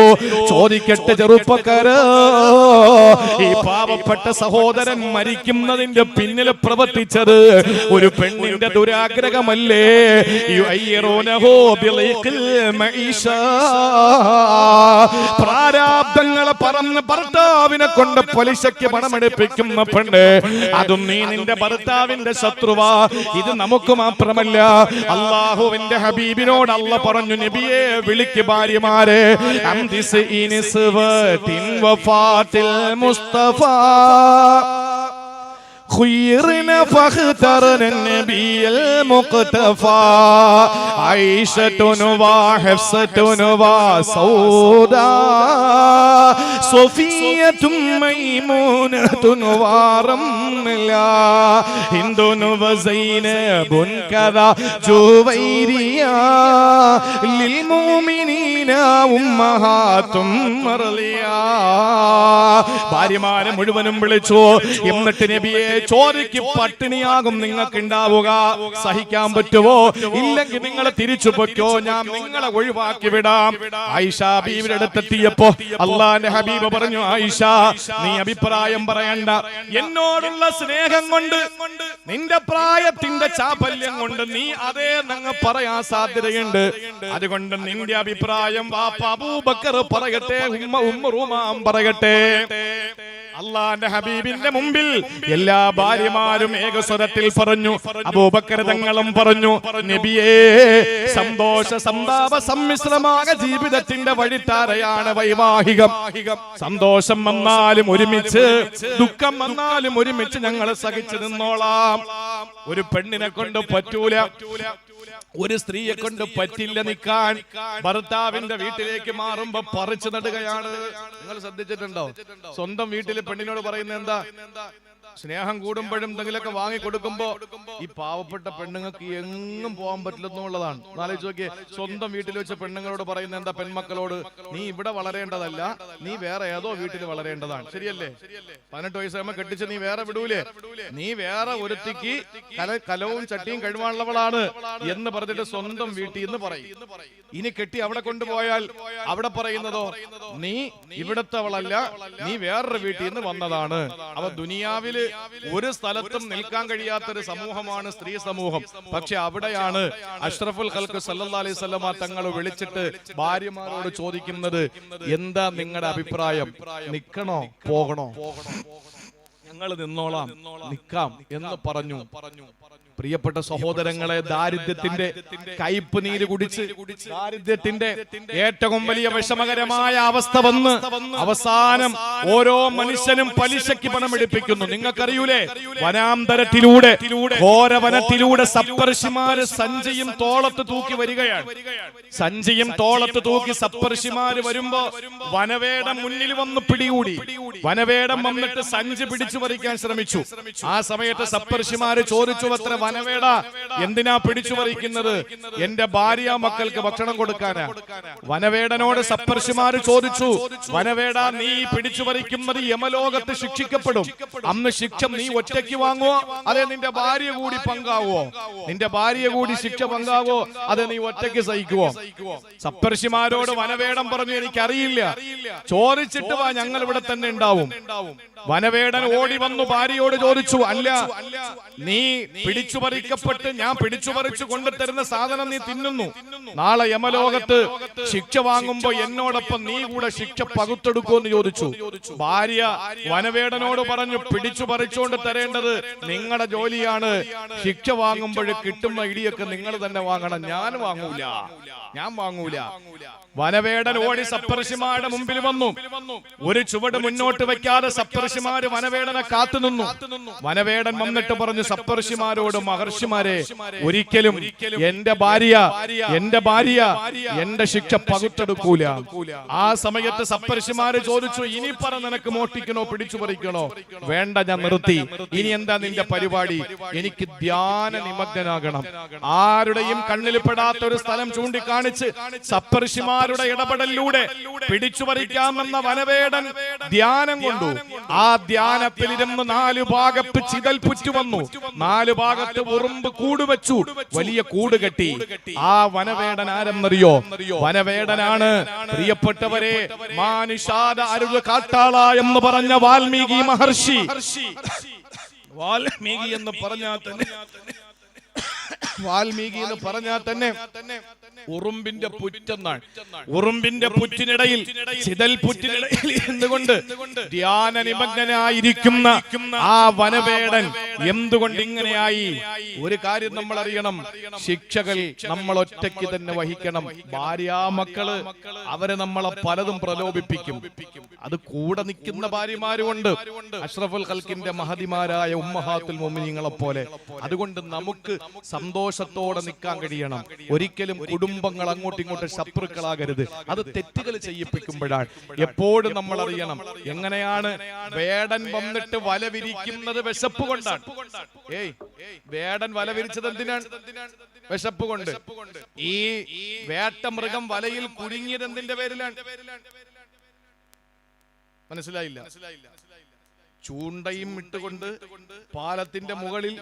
[SPEAKER 1] ചോദിക്കട്ടെ ചെറുപ്പക്കാര്, ഈ പാവപ്പെട്ട സഹോദരൻ മരിക്കുന്നതിന്റെ പിന്നിൽ പ്രവർത്തിച്ചത് ഒരു പെണ്ണിന്റെ ദുരാഗ്രഹമല്ലേ? പ്രാരാബ്ദങ്ങളെ പറഞ്ഞ് ഭർത്താവിനെ കൊണ്ട് പലിശയ്ക്ക് പണമെടുപ്പിക്കുന്ന പെണ്ണ്, അതും നീ നിന്റെ ഭർത്താവിന്റെ ശത്രുവാ. ഇത് നമുക്ക് മാത്രമല്ല, അള്ളാഹുവിന്റെ ഹബീബിനോട് അല്ല പറഞ്ഞു, നബിയെ വിളിക്ക് ഭാര്യമാരെ, മുസ്തഫ خيرنا فاخترنا النبي المقتفى عائشة وحفصة وسودا صفية ميمونة ورملا هند وزينب كذا جويريا للمؤمنين أمهات مرليا. ഭാര്യമാരെ മുഴുവനും വിളിച്ചു. എന്നിട്ട് നബിയെ, ചോരയ്ക്ക് പട്ടിണിയാകും നിങ്ങൾക്ക് ഉണ്ടാവുക, സഹിക്കാൻ പറ്റുമോ? ഇല്ലെങ്കിൽ നിങ്ങൾ തിരിച്ചു പൊയ്ക്കോ, ഞാൻ നിങ്ങളെ ഒഴിവാക്കി വിടാം. ആയിഷ ബീവിയുടെ അടുത്തെത്തിയപ്പോ അള്ളാന്റെ ഹബീബ് പറഞ്ഞു, ആയിഷ നീ അഭിപ്രായം പറയണ്ട. എന്നോടുള്ള സ്നേഹം കൊണ്ട്, നിന്റെ പ്രായത്തിന്റെ ചാപല്യം കൊണ്ട് നീ അതേ നങ്ങ് പറയാൻ സാധ്യതയുണ്ട്. അതുകൊണ്ട് നിന്റെ അഭിപ്രായം വാപ്പ അബൂബക്കർ പറയട്ടെ, ഉമ്മ റൂമാം പറയട്ടെ. അള്ളാന്റെ ഹബീബിന്റെ മുമ്പിൽ എല്ലാ ഭാര്യമാരും ഏകസ്വരത്തിൽ പറഞ്ഞു. അബൂബക്കർ തങ്ങളും പറഞ്ഞു, നബിയേ, സന്തോഷ സന്താപ സമ്മിശ്രമായ ജീവിതത്തിന്റെ വഴിത്താരയാണ് വൈവാഹികം. സന്തോഷം വന്നാലും ഒരുമിച്ച്, ദുഃഖം വന്നാലും ഒരുമിച്ച് ഞങ്ങൾ സഹിച്ചു നിന്നോളാം. ഒരു പെണ്ണിനെ കൊണ്ട് പറ്റൂല, ഒരു സ്ത്രീയെ കൊണ്ട് പറ്റില്ല നിൽക്കാൻ. ഭർത്താവിന്റെ വീട്ടിലേക്ക് മാറുമ്പോ പറിച്ചു നടുകയാണ്. നിങ്ങൾ ശ്രദ്ധിച്ചിട്ടുണ്ടോ? സ്വന്തം വീട്ടിലെ പെണ്ണിനോട് പറയുന്നത് എന്താ? സ്നേഹം കൂടുമ്പോഴും എന്തെങ്കിലുമൊക്കെ വാങ്ങി കൊടുക്കുമ്പോ ഈ പാവപ്പെട്ട പെണ്ണുങ്ങൾക്ക് എങ്ങും പോകാൻ പറ്റില്ലെന്നുള്ളതാണ്. ആലോചിച്ച് നോക്കിയേ, സ്വന്തം വീട്ടിൽ വെച്ച പെണ്ണുങ്ങളോട് പറയുന്നത് എന്താ? പെൺമക്കളോട്, നീ ഇവിടെ വളരേണ്ടതല്ല, നീ വേറെ ഏതോ വീട്ടിൽ വളരേണ്ടതാണ്. ശരിയല്ലേ? 18 വയസ്സാകുമ്പോ കെട്ടിച്ച് നീ വേറെ വിടൂലേ? നീ വേറെ ഒരുത്തിക്ക് കലവും ചട്ടിയും കഴിവാനുള്ളവളാണ് എന്ന് പറഞ്ഞിട്ട് സ്വന്തം വീട്ടിൽ നിന്ന് പറയും. ഇനി കെട്ടി അവിടെ കൊണ്ടുപോയാൽ അവിടെ പറയുന്നതോ, നീ ഇവിടത്തെവളല്ല, നീ വേറൊരു വീട്ടിൽ നിന്ന് വന്നതാണ്. അവ ദുനിയാവില് ഒരു സ്ഥലത്തും നിൽക്കാൻ കഴിയാത്തൊരു സമൂഹമാണ് സ്ത്രീ സമൂഹം. പക്ഷെ അവിടെയാണ് അഷ്റഫുൽ ഖൽഖ് സല്ലല്ലാഹു അലൈഹി വസല്ലമ തങ്ങൾ വിളിച്ചിട്ട് ഭാര്യമാരോട് ചോദിക്കുന്നത്, എന്താ നിങ്ങളുടെ അഭിപ്രായം? നിക്കണോ പോകണോ? ഞങ്ങൾ നിന്നോളാം, നിക്കാം എന്ന് പറഞ്ഞു. പ്രിയപ്പെട്ട സഹോദരങ്ങളെ, ദാരിദ്ര്യത്തിന്റെ കയ്പ് നീര് കുടിച്ച്, ദാരിദ്ര്യത്തിന്റെ ഏറ്റവും വലിയ വിഷമകരമായ അവസ്ഥ വന്ന് അവസാനം ഓരോ മനുഷ്യനും പലിശയ്ക്ക് പണമെടുപ്പിക്കുന്നു. നിങ്ങൾക്കറിയൂലേ, വനാന്തരത്തിലൂടെ, ഘോരവനത്തിലൂടെ സപ്തർഷിമാര് സഞ്ചിയും തോളത്ത് തൂക്കി വരികയാണ്. സഞ്ചിയും തോളത്ത് തൂക്കി സപ്തർഷിമാര് വരുമ്പോ വനവേടം മുന്നിൽ വന്ന് പിടികൂടി. വനവേടം വന്നിട്ട് സഞ്ചി പിടിച്ചു പറിക്കാൻ ശ്രമിച്ചു. ആ സമയത്ത് സപ്തർഷിമാര് ചോദിച്ചു, അത്ര വനവേട എന്തിനാ പിടിച്ചു പറിക്കുന്നത്? എന്റെ ഭാര്യ മക്കൾക്ക് ഭക്ഷണം കൊടുക്കാനാ. വനവേടനോട് സപ്തർഷിമാര് ചോദിച്ചു, വനവേട നീ പിടിച്ചു പറിക്കുന്നത് യമലോകത്ത് ശിക്ഷിക്കപ്പെടും. അന്ന് ശിക്ഷ നീ ഒറ്റയ്ക്ക് വാങ്ങുവോ അതെ നിന്റെ ഭാര്യ കൂടി പങ്കാവോ? നിന്റെ ഭാര്യ കൂടി ശിക്ഷ പങ്കാവോ അതെ നീ ഒറ്റയ്ക്ക് സഹിക്കുവോ? സപ്തർഷിമാരോട് വനവേടൻ പറഞ്ഞു, എനിക്കറിയില്ല, ചോദിച്ചിട്ട് വാ, ഞങ്ങൾ ഇവിടെ തന്നെ ഉണ്ടാവും. വനവേടൻ ഓടി വന്നു ഭാര്യയോട് ചോദിച്ചു, അല്ല നീ പിടിച്ചു പറിക്കപ്പെട്ട് ഞാൻ പിടിച്ചു പറിച്ചു കൊണ്ടുതരുന്ന സാധനം നീ തിന്നുന്നു, നാളെ യമലോകത്ത് ശിക്ഷ വാങ്ങുമ്പോ എന്നോടൊപ്പം നീ കൂടെ ശിക്ഷ പകുത്തെടുക്കുമെന്ന് ചോദിച്ചു. ഭാര്യ വനവേടനോട് പറഞ്ഞു, പിടിച്ചു പറിച്ചുകൊണ്ട് തരേണ്ടത് നിങ്ങളുടെ ജോലിയാണ്, ശിക്ഷ വാങ്ങുമ്പോൾ കിട്ടുന്ന ഇടിയൊക്കെ നിങ്ങൾ തന്നെ വാങ്ങണം, ഞാൻ വാങ്ങൂല. വനവേടൻ ഓടി സപ്തർഷിമാരുടെ മുമ്പിൽ വന്നു. ഒരു ചുവട് മുന്നോട്ട് വെക്കാതെ സപ്തർഷിമാര് വനവേടനെ കാത്തുനിന്നു. വനവേടൻ വന്നിട്ട് പറഞ്ഞു സപ്തർഷിമാരോട്, മഹർഷിമാരെ, ഒരിക്കലും എന്റെ ഭാര്യ എന്റെ ശിക്ഷ പകുത്തെടുക്കൂല. ആ സമയത്ത് സപ്തർഷിമാര് ചോദിച്ചു, ഇനി പറ, നിനക്ക് മോഷ്ടിക്കണോ പിടിച്ചു പറിക്കണോ? വേണ്ട, ഞാൻ നിർത്തി. ഇനി എന്താ നിന്റെ പരിപാടി? എനിക്ക് ധ്യാന നിമഗ്നനാകണം. ആരുടെയും കണ്ണിൽ പെടാത്ത ഒരു സ്ഥലം ചൂണ്ടിക്കാണിച്ച് സപ്തർഷിമാരുടെ ഇടപെടലിലൂടെ പിടിച്ചു പറിക്കാമെന്ന വനവേടൻ ധ്യാനം കൊണ്ടു. ആ ധ്യാനത്തിലിരുന്ന് 4 ഭാഗത്ത് ചിതൽ പുറ്റു വന്നു. 4 ഭാഗത്ത് ഉറുമ്പ് കൂട് വെച്ചു, വലിയ കൂട് കെട്ടി. ആ വനവേടൻ ആരെന്നറിയോ? വനവേടനാണ് പ്രിയപ്പെട്ടവരെ മാനുഷാദ അരുള് കാട്ടാള എന്ന് പറഞ്ഞ വാൽമീകി മഹർഷി. വാൽമീകി എന്ന് പറഞ്ഞാൽ തന്നെ ഉറുമ്പിന്റെ പുറ്റെന്നാണ്. ഉറുമ്പിന്റെ പുറ്റിനിടയിൽ, ചിതൽ പുറ്റിനിടയിൽ എന്തുകൊണ്ട് ധ്യാന നിമഗ്നനായിരിക്കുന്ന ആ വനവേടൻ എന്തുകൊണ്ട് ഇങ്ങനെയായി? ഒരു കാര്യം നമ്മൾ അറിയണം, ശിക്ഷകൾ നമ്മൾ ഒറ്റയ്ക്ക് തന്നെ വഹിക്കണം. ഭാര്യാമക്കള് അവരെ നമ്മളെ പലതും പ്രലോഭിപ്പിക്കും. അത് കൂടെ നിൽക്കുന്ന ഭാര്യമാരുമുണ്ട്, അഷ്റഫുൽ ഖൽക്കിന്റെ മഹദിമാരായ ഉമ്മഹാത്തുൽ മുഅ്മിനീങ്ങളെ പോലെ. അതുകൊണ്ട് നമുക്ക് സന്തോഷത്തോടെ നിൽക്കാൻ കഴിയണം. ഒരിക്കലും കുടുംബങ്ങൾ അങ്ങോട്ടും ഇങ്ങോട്ടും ശത്രുക്കളാകരുത്. അത് തെറ്റുകൾ ചെയ്യിപ്പിക്കുമ്പോഴാണ്. എപ്പോഴും നമ്മൾ അറിയണം, എങ്ങനെയാണ് വേടൻ വന്നിട്ട് വല വിരിക്കുന്നത്? വിശപ്പ് കൊണ്ടാണ്. വേടൻ വല വിരിച്ചത് എന്തിനാണ്? വിശപ്പ് കൊണ്ട്. ഈ വേട്ട മൃഗം വലയിൽ കുടുങ്ങിയത് എന്തിന്റെ പേരിലാണ്? മനസ്സിലായില്ല. ചൂണ്ടയും ഇട്ടുകൊണ്ട് പാലത്തിന്റെ മുകളിൽ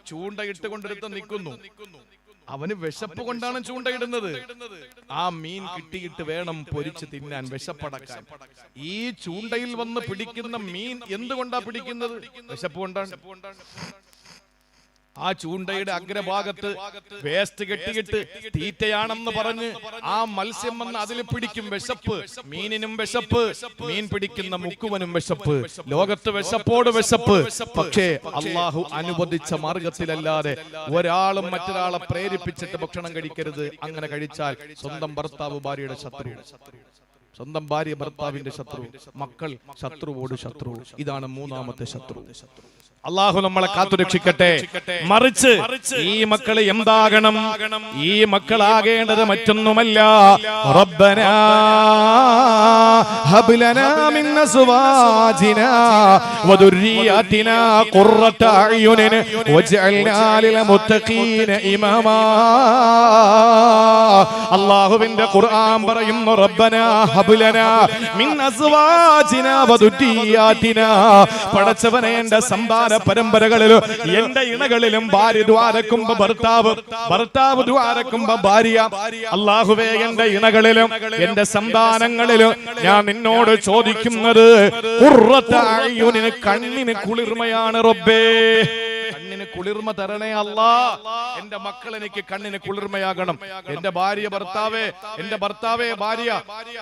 [SPEAKER 1] ചൂണ്ട ഇട്ടുകൊണ്ടെടുത്ത് നിൽക്കുന്നു. അവന് വിശപ്പ് കൊണ്ടാണ് ചൂണ്ടയിടുന്നത്. ആ മീൻ കിട്ടിയിട്ട് വേണം പൊരിച്ച് തിന്നാൻ, വിശപ്പടക്കാൻ. ഈ ചൂണ്ടയിൽ വന്ന് പിടിക്കുന്ന മീൻ എന്തുകൊണ്ടാ പിടിക്കുന്നത്? വിശപ്പ് കൊണ്ടാണ്. ആ ചൂണ്ടയുടെ അഗ്രഭാഗത്ത് വേസ്റ്റ് കെട്ടിയിട്ട് തീറ്റയാണെന്ന് പറഞ്ഞ് ആ മത്സ്യം വന്ന് അതിൽ പിടിക്കും. വിശപ്പ്, മീനിനും വിശപ്പ്, മീൻ പിടിക്കുന്ന മുക്കുവനും വിശപ്പ്, ലോകത്ത് വിശപ്പോട് വിശപ്പ്. പക്ഷേ അള്ളാഹു അനുവദിച്ച മാർഗത്തിലല്ലാതെ ഒരാളും മറ്റൊരാളെ പ്രേരിപ്പിച്ചിട്ട് ഭക്ഷണം കഴിക്കരുത്. അങ്ങനെ കഴിച്ചാൽ സ്വന്തം ഭർത്താവ് ഭാര്യയുടെ ശത്രു, സ്വന്തം ഭാര്യ ഭർത്താവിന്റെ ശത്രു, മക്കൾ ശത്രുവോട് ശത്രു. ഇതാണ് 3ാമത്തെ ശത്രു. അള്ളാഹു നമ്മളെ കാത്തുരക്ഷിക്കട്ടെ. മറിച്ച് ഈ മക്കള് എന്താകണം? ഈ മക്കളാകേണ്ടത് മറ്റൊന്നുമല്ല, റബ്ബനാ ഹബ് ലനാ മിൻ അസ്വാജിനാ വദുർരിയാതിനാ ഖുർറത അയുനിൻ വജ്അൽനാ ലിൽ മുത്തഖീന ഇമാമാ. അല്ലാഹുവിന്റെ ഖുർആൻ പറയുന്നു, റബ്ബനാ ഹബ് ലനാ മിൻ അസ്വാജിനാ വദുർരിയാതിനാ. പടച്ചവനെ, എന്റെ സന്താന പരമ്പരകളിലും എന്റെ ഇണകളിലും ഭാര്യ ദ്വാരക്കുമ്പോ ഭർത്താവ്, ഭർത്താവ് ദ്വാരക്കുമ്പോ ഭാര്യ. അല്ലാഹുവേ, എന്റെ ഇണകളിലും എന്റെ സന്താനങ്ങളിലും ഞാൻ നിന്നോട് ചോദിക്കുന്നത് ഖുർറത അയുനിന്, കണ്ണിന് കുളിർമയാണ് റബ്ബേ. കണ്ണിന് കുളിർമ തരണേ അല്ലാ. എന്റെ മക്കൾ എനിക്ക് കണ്ണിന് കുളിർമയാകണം. എന്റെ ഭാര്യ ഭർത്താവേ, എന്റെ ഭർത്താവേ ഭാര്യ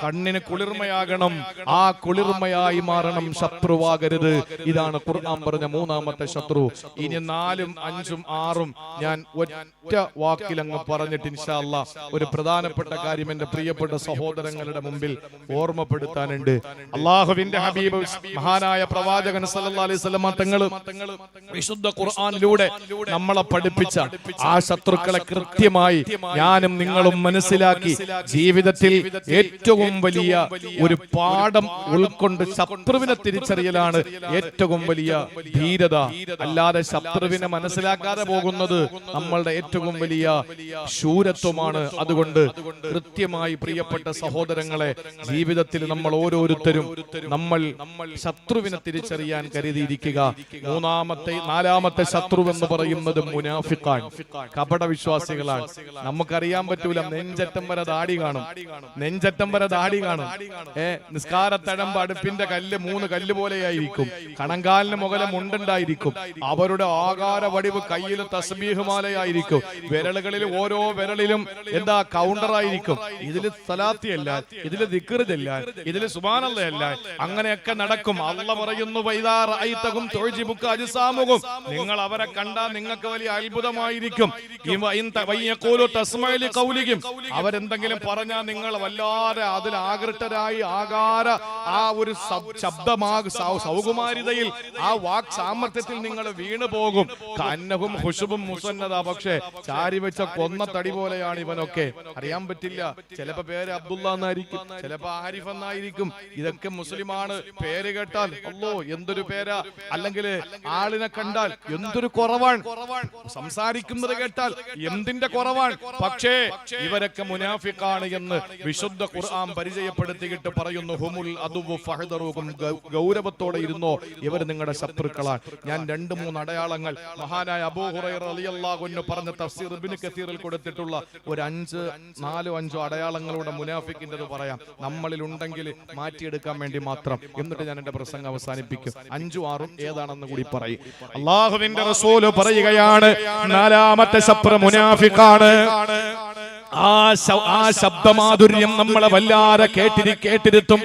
[SPEAKER 1] കണ്ണിന് കുളിർമയാകണം. ആ കുളിർമയായി മാറണം, ശത്രുവാകരുത്. ഇതാണ് ഖുർആൻ പറഞ്ഞ 3ാമത്തെ ശത്രു. ഇനി 4ഉം 5ഉം 6ഉം ഞാൻ ഒറ്റ വാക്കിലങ്ങ് പറഞ്ഞിട്ട് ഇൻഷാ അല്ലാഹ് ഒരു പ്രധാനപ്പെട്ട കാര്യം എന്റെ പ്രിയപ്പെട്ട സഹോദരങ്ങളുടെ മുമ്പിൽ ഓർമ്മപ്പെടുത്താനുണ്ട്. അല്ലാഹുവിന്റെ ഹബീബ് മഹാനായ പ്രവാചകൻ സല്ലല്ലാഹു അലൈഹി വസല്ലം തങ്ങൾ വിശുദ്ധ ഖുർആനിലൂടെ ഖുർആനിലൂടെ നമ്മളെ പഠിപ്പിച്ച ആ ശത്രുക്കളെ കൃത്യമായി ഞാനും നിങ്ങളും മനസ്സിലാക്കി ജീവിതത്തിൽ ഏറ്റവും വലിയ ഒരു പാഠം ഉൾക്കൊണ്ട് ശത്രുവിനെ തിരിച്ചറിയലാണ് ഏറ്റവും വലിയ ധീരത. അല്ലാതെ ശത്രുവിനെ മനസ്സിലാക്കാതെ പോകുന്നത് നമ്മളുടെ ഏറ്റവും വലിയ ശൂരത്വമാണ്. അതുകൊണ്ട് കൃത്യമായി പ്രിയപ്പെട്ട സഹോദരങ്ങളെ, ജീവിതത്തിൽ നമ്മൾ ഓരോരുത്തരും നമ്മൾ ശത്രുവിനെ തിരിച്ചറിയാൻ കരുതിയിരിക്കുക. നാലാമത്തെ ശത്രു എന്ന് പറയുന്നത് മുനാഫിഖാൻ, കപട വിശ്വാസികളാണ്. നമുക്കറിയാൻ പറ്റൂല, നെഞ്ചറ്റം വരെ ദാടി കാണും, നെഞ്ചറ്റം വരെ ദാടി കാണും. നിസ്കാരത്തഴമ്പ് അടുപ്പിന്റെ കല്ല് 3 കല്ല് പോലെയായിരിക്കും, കണങ്കാലിന് മുകളിൽ മുണ്ടുണ്ടായിരിക്കും. അവരുടെ ആകാര വടിവ് കയ്യിൽ തസ്ബീഹ് മാലയായിരിക്കും, വിരലുകളിൽ ഓരോ വിരലിലും എന്താ കൗണ്ടറായിരിക്കും. ഇതില് സലാത്തിയല്ല, ഇതില് ദിക്ർ ചെല്ലാൻ, ഇതില് സുബ്ഹാനല്ലാഹ്, അങ്ങനെയൊക്കെ നടക്കും. അല്ലാഹ് പറയുന്നു, വൈദാ റഅയ്തഹും തുഅ്ജിബുക അജ്സാമുഹും, നിങ്ങൾ അവരെ കണ്ടാൽ നിങ്ങൾക്ക് വലിയ അത്ഭുതമായിരിക്കും. അവരെന്തെങ്കിലും പറഞ്ഞാൽ നിങ്ങൾ വല്ലാതെ അതിൽ ആകൃഷ്ടരായി ആ ഒരു സൗകുമാരിതയിൽ, ആ വാക് സാമർത്ഥ്യത്തിൽ നിങ്ങൾ വീണു പോകും. കന്നഹും ഹുശുബും മുസന്നദ, പക്ഷേ ചാരി വെച്ച കൊന്ന തടി പോലെയാണ് ഇവനൊക്കെ. അറിയാൻ പറ്റില്ല, ചിലപ്പോ പേര് അബ്ദുള്ള എന്നായിരിക്കും, ചിലപ്പോ ആരിഫ് എന്നായിരിക്കും. ഇതൊക്കെ മുസ്ലിമാണ്. പേര് കേട്ടാൽ അല്ലോ എന്തൊരു പേരാ, അല്ലെങ്കിൽ ആളിനെ കണ്ടാൽ എന്തൊരു കുറവാണ്, സംസാരിക്കുന്നത് കേട്ടാൽ എന്തിന്റെ കുറവാണ്. പക്ഷേ ഇവരൊക്കെ മുനാഫിഖാണ് എന്ന് വിശുദ്ധ ഖുർആൻ പരിചയപ്പെടുത്തിയിട്ട് പറയുന്നു, ഹുമുൽ അദുവ്വു ഫഹ്ദറൂഹും, ഗൗരവത്തോടെ ഇരുന്നോ, ഇവർ നിങ്ങളുടെ ശത്രുക്കളാണ്. ഞാൻ 2-3 അടയാളങ്ങൾ മഹാനായ അബൂ ഹുറൈറ റളിയല്ലാഹു അൻഹു പറഞ്ഞ തഫ്സീർ ഇബ്നു കസീറിൽ കൊടുത്തിട്ടുള്ള ഒരു 4-5 അടയാളങ്ങളുടെ മുനാഫിക്കിൻ്റെത് പറയാം, നമ്മളിൽ ഉണ്ടെങ്കിൽ മാറ്റിയെടുക്കാൻ വേണ്ടി മാത്രം. എന്നിട്ട് ഞാൻ എന്റെ പ്രസംഗം അവസാനിപ്പിക്കും. 5-6 ഏതാണെന്ന് കൂടി പറയും. അല്ലാഹുവിന്റെ റസൂൽ പറയുകയാണ്, 4ാമത്തെ ശത്രു മുനാഫിഖാണ്. ആ ശബ്ദമാധുര്യം നമ്മളെ വല്ലാതെ കേട്ടിരുത്തും,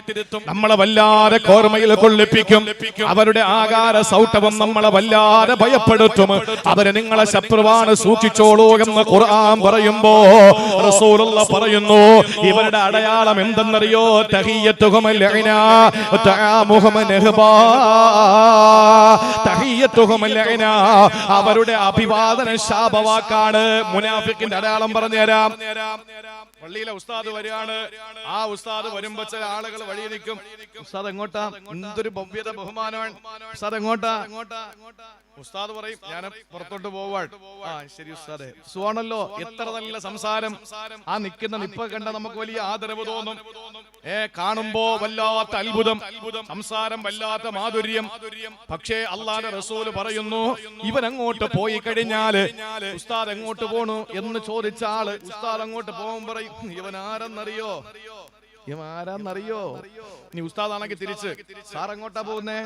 [SPEAKER 1] നമ്മളെ വല്ലാതെ കോർമയിൽ കൊള്ളിപ്പിക്കും. അവരുടെ ആകാര സൗട്ടവും നമ്മളെ വല്ലാതെ ഭയപ്പെടുത്തും. അവരെ നിങ്ങളെ ശത്രുവാണ്, സൂക്ഷിച്ചോളൂ എന്ന് ഖുർആൻ പറയുമ്പോ റസൂലുള്ളാഹി പറയുന്നു, ഇവരുടെ അടയാളം എന്തെന്നറിയോ? തഹിയ്യത്തുഹും ലഅന തആമുഹും നഹ്ബാ, തഹിയ്യത്തുഹും ലഅന, അവരുടെ അഭിവാദന ശാപവാക്കാണ്. മുനാഫിക്കിന്റെ അടയാളം പറഞ്ഞുതരാം. പള്ളിയിലെ ഉസ്താദ് വരികയാണ്. ആ ഉസ്താദ് വരുമ്പോ ചില ആളുകൾ വഴി നിൽക്കും. ഉസ്താദ് എങ്ങോട്ടാ? എന്തൊരു ഭവ്യത, ബഹുമാനമാണ്. ഉസ്താദ് എങ്ങോട്ടാ? ഉസ്താദ് പറയും, ഞാൻ പുറത്തോട്ട് പോവാൻ. ആ ശരി ഉസ്താദെ, സുഖാണല്ലോ, എത്ര നല്ല സംസാരം. ആ നിൽക്കുന്ന നിപ്പ കണ്ട നമുക്ക് വലിയ ആദരവ് തോന്നും. കാണുമ്പോ വല്ലാത്ത അത്ഭുതം, സംസാരം വല്ലാത്ത മാധുര്യം. പക്ഷേ അല്ലാഹുവിന്റെ റസൂല് പറയുന്നു, ഇവൻ അങ്ങോട്ട് പോയി കഴിഞ്ഞാല്, ഉസ്താദ് എങ്ങോട്ട് പോണു എന്ന് ചോദിച്ച ആള് ഉസ്താദ് അങ്ങോട്ട് പോകും പറയും, ഇവൻ ആരെന്നറിയോ? നീ ഉസ്താദാണെങ്കിൽ തിരിച്ച്, സാർ എങ്ങോട്ടാ പോകുന്നേ?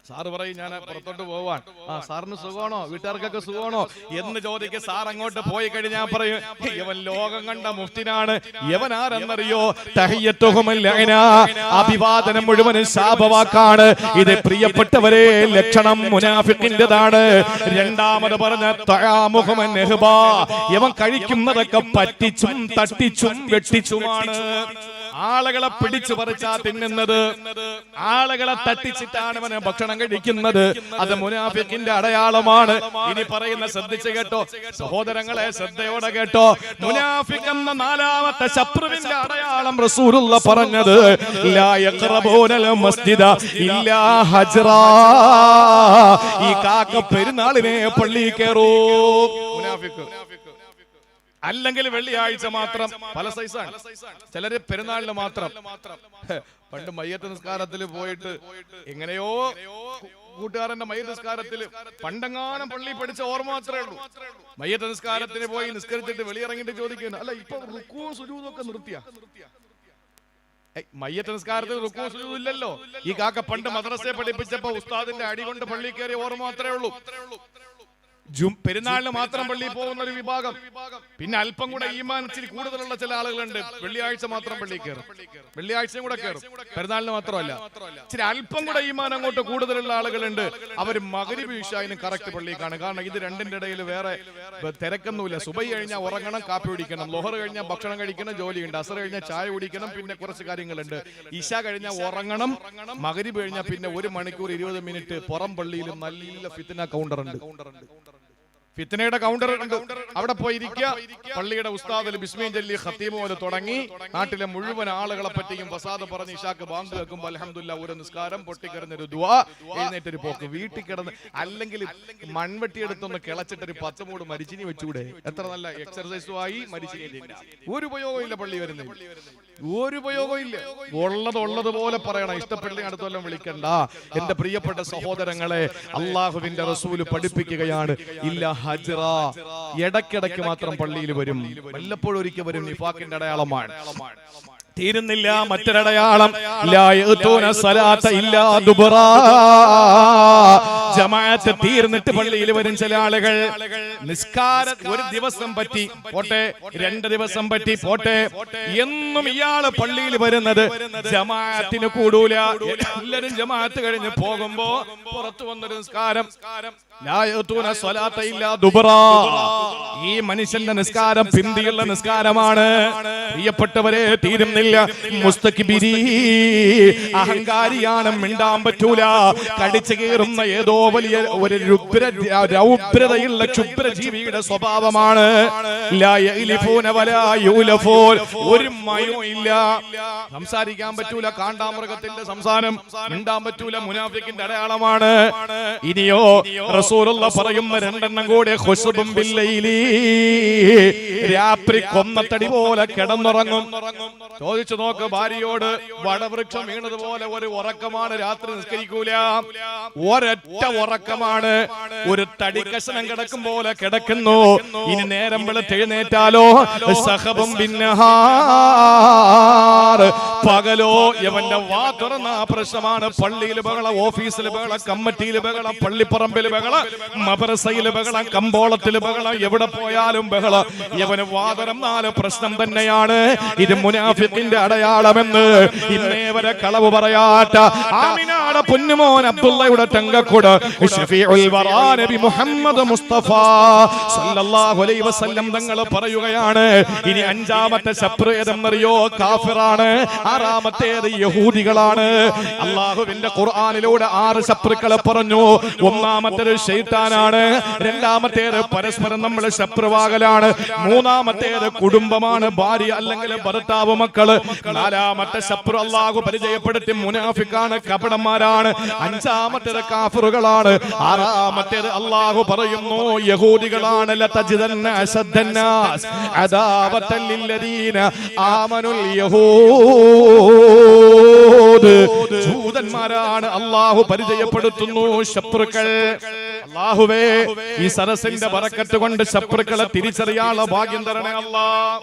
[SPEAKER 1] സാറ് പറയും, ഞാൻ പുറത്തോട്ട് പോവാൻ. ആ സാറിന് സുഖമാണോ, വീട്ടുകാർക്കൊക്കെ സുഖമാണോ എന്ന് ചോദിക്കുക. സാർ അങ്ങോട്ട് പോയി കഴിഞ്ഞാൽ പറയും, ഇവൻ ലോകം കണ്ട മുഫ്തിനാണ്. ഇവൻ ആരെന്നറിയോ? തഹിയ്യത്തുഹും ലഅന, അഭിവാദനം മുഴുവനും ശാപവാക്കാണ്. ഇത് പ്രിയപ്പെട്ടവരെ ലക്ഷണം മുനാഫിഖിന്റേതാണ്. രണ്ടാമത് പറഞ്ഞ തആമുഹും നഹ്ബാ, ഇവൻ കഴിക്കുന്നതൊക്കെ പറ്റിച്ചും തട്ടിച്ചും വെട്ടിച്ചുമാണ്. ആളുകളെ പിടിച്ചു പറിച്ചാ തിന്നുന്നത്, ആളുകളെ തട്ടിച്ചിട്ടാണ് അവന് ഭക്ഷണം കഴിക്കുന്നത്. അത് മുനാഫിഖിന്റെ അടയാളമാണ്. ഇനി പറയുന്ന ശ്രദ്ധിച്ചു കേട്ടോ സഹോദരങ്ങളെ, ശ്രദ്ധയോടെ കേട്ടോ. മുനാഫിഖ് എന്ന 4ാമത്തെ ശത്രുവിന്റെ അടയാളം റസൂലുള്ളാഹി പറഞ്ഞത്, ലാ യഖറബൂനൽ മസ്ജിദ ഇല്ലാ ഹജ്റാ, ഈ കാക്ക പെരുന്നാളിനെ പള്ളി കയറൂ. മുനാഫിഖ് അല്ലെങ്കിൽ വെള്ളിയാഴ്ച മാത്രം, പല സൈസാണ്. ചിലര് പെരുന്നാളിന് മാത്രം. പണ്ട് മയ്യത്ത് നിസ്കാരത്തിൽ പോയിട്ട് എങ്ങനെയോ കൂട്ടുകാരന്റെ മയ്യത്ത് നിസ്കാരത്തിൽ പണ്ടെങ്ങാനും പള്ളി പഠിച്ച ഓർമ്മ മാത്രമേ ഉള്ളൂ. മയ്യത്ത് നിസ്കാരത്തിന് പോയി നിസ്കരിച്ചിട്ട് വെളിയിറങ്ങിയിട്ട് ചോദിക്കുന്നു, അല്ല ഇപ്പൊ റുക്കൂ സുജൂദൊക്കെ നിർത്തിയ? മയ്യത്ത് നിസ്കാരത്തിൽ റുക്കൂ സുജൂദ് ഇല്ലല്ലോ. ഈ കാക്ക പണ്ട് മദ്രസയെ പഠിപ്പിച്ചപ്പോ ഉസ്താദിന്റെ അടി കൊണ്ട് പള്ളി കയറിയ ഓർമ്മ മാത്രമേ ഉള്ളൂ. പെരുന്നാളിന് മാത്രം പള്ളിയിൽ പോകുന്ന ഒരു വിഭാഗം. പിന്നെ അല്പം കൂടെ ഈമാൻ ഇച്ചിരി കൂടുതലുള്ള ചില ആളുകളുണ്ട്. വെള്ളിയാഴ്ച മാത്രം പള്ളിയിൽ കയറും, വെള്ളിയാഴ്ചയും കൂടെ കയറും, പെരുന്നാളിന് മാത്രമല്ല. ഇച്ചിരി അല്പം കൂടെ ഈമാൻ അങ്ങോട്ട് കൂടുതലുള്ള ആളുകളുണ്ട്. അവർ മഗ്‌രിബ് ഇശാഇനും കറക്റ്റ് പള്ളിയിൽ കാണും. കാരണം ഇത് രണ്ടിന്റെ ഇടയിൽ വേറെ തിരക്കൊന്നുമില്ല. സുബഹി കഴിഞ്ഞാൽ ഉറങ്ങണം, കാപ്പി കുടിക്കണം, ലോഹർ കഴിഞ്ഞാൽ ഭക്ഷണം കഴിക്കണം, ജോലിയുണ്ട്, അസർ കഴിഞ്ഞാൽ ചായ കുടിക്കണം, പിന്നെ കുറച്ച് കാര്യങ്ങളുണ്ട്. ഇശ കഴിഞ്ഞാൽ ഉറങ്ങണം, മഗ്‌രിബ് കഴിഞ്ഞാൽ പിന്നെ 1 മണിക്കൂർ 20 മിനിറ്റ് പുറം പള്ളിയിലും നല്ല ഫിത്ന കൗണ്ടർ ഉണ്ട്. ഫിത്നയുടെ കൗണ്ടർ ഉണ്ട്. അവിടെ പോയി ഇരിക്കുക. പള്ളിയുടെ ഉസ്താദ് ബിസ്മി ചൊല്ലി ഖത്തീബ് പോലെ തുടങ്ങി നാട്ടിലെ മുഴുവൻ ആളുകളെ പറ്റിയും ഫസാദ് പറഞ്ഞ് ഇശാക്ക് ബാങ്ക് വെക്കുമ്പോൾ അൽഹംദുലില്ലാ ഒരു നിസ്കാരം, പൊട്ടിക്കിടന്നൊരു ദുആ, എഴുന്നേറ്റൊരു പോക്ക്. വീട്ടിൽ കിടന്ന് അല്ലെങ്കിൽ മൺവെട്ടി എടുത്തൊന്ന് കിളച്ചിട്ടൊരു 10 മൂട് മരിച്ചിനി വെച്ചൂടെ? എത്ര നല്ല എക്സർസൈസും ആയി, മരിച്ചിനി. ഒരു ഉപയോഗമില്ല പള്ളി വരുന്നത്, ഒരു ഉപയോഗമില്ല. ഉള്ളതുപോലെ പറയണം. ഇഷ്ടപ്പെട്ട അടുത്തെല്ലാം വിളിക്കണ്ട. എന്റെ പ്രിയപ്പെട്ട സഹോദരങ്ങളെ, അള്ളാഹുവിന്റെ റസൂല് പഠിപ്പിക്കുകയാണ്, ഇല്ല ഹജ്റ, ഇടയ്ക്കിടയ്ക്ക് മാത്രം പള്ളിയിൽ വരും, വല്ലപ്പോഴും ഒരിക്കൽ വരും. നിഫാഖിന്റെ അടയാളമാണ്. തീരുന്നില്ല മറ്റൊരടയാളം, ജമാഅത്ത് തീർന്നിട്ട് പള്ളിയിൽ വരും ചില ആളുകൾ. നിസ്കാരം ഒരു ദിവസം പറ്റി പോട്ടെ, 2 ദിവസം പറ്റി പോട്ടെ, എന്നും ഇയാള് പള്ളിയിൽ വരുന്നത് ജമാഅത്തിന് കൂടൂല. എല്ലാരും ജമാഅത്ത് കഴിഞ്ഞ് പോകുമ്പോ പുറത്തു വന്നൊരു നിസ്കാരം, ഈ മനുഷ്യന്റെ നിസ്കാരം പിന്തിയുള്ള നിസ്കാരമാണ്. പ്രിയപ്പെട്ടവരെ, തീരുന്നില്ല. മുസ്തക്ബിരി, അഹങ്കാരിയാണ്, മിണ്ടാൻ പറ്റൂല. കടിച്ചു കീറുന്ന ഏതോ വലിയ ഒരു രൗദ്രതയുള്ള ക്ഷുദ്രജീവിയുടെ സ്വഭാവമാണ്. ഒരു മയവും ഇല്ല, സംസാരിക്കാൻ പറ്റൂല. കാണ്ടാമൃഗത്തിന്റെ സംസാരം, മിണ്ടാൻ പറ്റൂല. മുനാഫിക്കിന്റെ അടയാളമാണ്. ഇനിയോ റസൂലുള്ള പറയുന്ന 2 കൂടെ ഖുശ്ബും ബില്ലൈലി, രാത്രി കൊന്നത്തടി പോലെ കിടന്നുറങ്ങും. ചോദിച്ചു നോക്ക് ഭാര്യയോട്, വടവൃക്ഷം വീണതുപോലെ ഒരു ഉറക്കമാണ്. രാത്രി നിസ്കരിക്കൂല, ഒരൊറ്റ ഉറക്കമാണ്. ഒരു തടിക്കഷണം കിടക്കും പോലെ കിടക്കുന്നു. ഇനി നേരം വെളുത്തെഴുന്നേറ്റാലോ സഹബം ബിന്നഹാർ, പകലോ യവന്റെ വാ തുറന്ന പ്രശ്നമാണ്. പള്ളിയിൽ ബഹളം, ഓഫീസിൽ ബഹളം, കമ്മിറ്റിയിൽ ബഹളം, പള്ളിപ്പറമ്പിൽ ബഹളം, മദ്രസയിൽ ബഹളം, കമ്പോളത്തിൽ ബഹളം, എവിടെ പോയാലും ബഹളം. യവന് വാ തുറന്നാൽ പ്രശ്നം തന്നെയാണ്. ഇത് മുനാഫിക്കിന്റെ അടയാളമെന്ന് ഇന്നേ വരെ കളവ് പറയാത്ത ആമിനാടെ പൊന്നുമോൻ അബ്ദുള്ളയുടെ തങ്കക്കുട് ശഫീഉൽ വറാ നബി മുഹമ്മദ് മുസ്തഫ സല്ലല്ലാഹു അലൈഹി വസല്ലം തങ്ങൾ പറയുകയാണ്, ഇനി 5ാമത്തെ ശത്രു ഏതെന്നറിയോ? കാഫിറാണ്. 6ാമത്തേത് യഹൂദികളാണ്. അല്ലാഹുവിന്റെ ഖുർആനിലൂടെ 6 ശത്രുക്കളെ പറഞ്ഞു. 1ാമത്തേത് ശൈത്താനാണ്. 2ാമത്തേത് പരസ്പരം നമ്മൾ ശത്രുവാകലാണ്. 3ാമത്തേത് കുടുംബമാണ്, ഭാര്യ അല്ലെങ്കിൽ ഭർത്താവ്, മക്കള്. 4ാമത്തെ ശത്രു അല്ലാഹു പരിചയപ്പെടുത്തി മുനാഫിക്കാണ്, കപടന്മാരാണ്. 5ാമത്തേത് കാഫിറുകളാണ്. 6ാമത്തേത് അല്ലാഹു പറയുന്നു യഹൂദികളാണ്. ലതജിദന്ന അശദ്ദന്നാസ് അദാവതൻ ലില്ലദീന ആമനുൽ യഹൂദ്, ജൂതന്മാരാണ് അല്ലാഹു പരിചയപ്പെടുത്തുന്നു ശത്രുക്കൾ. അല്ലാഹുവേ, ഈ സരസിന്റെ ബറക്കത്ത് കൊണ്ട് ശത്രുക്കളെ തിരിച്ചറിയാനുള്ള ഭാഗ്യം തരണേ അല്ലാഹ്.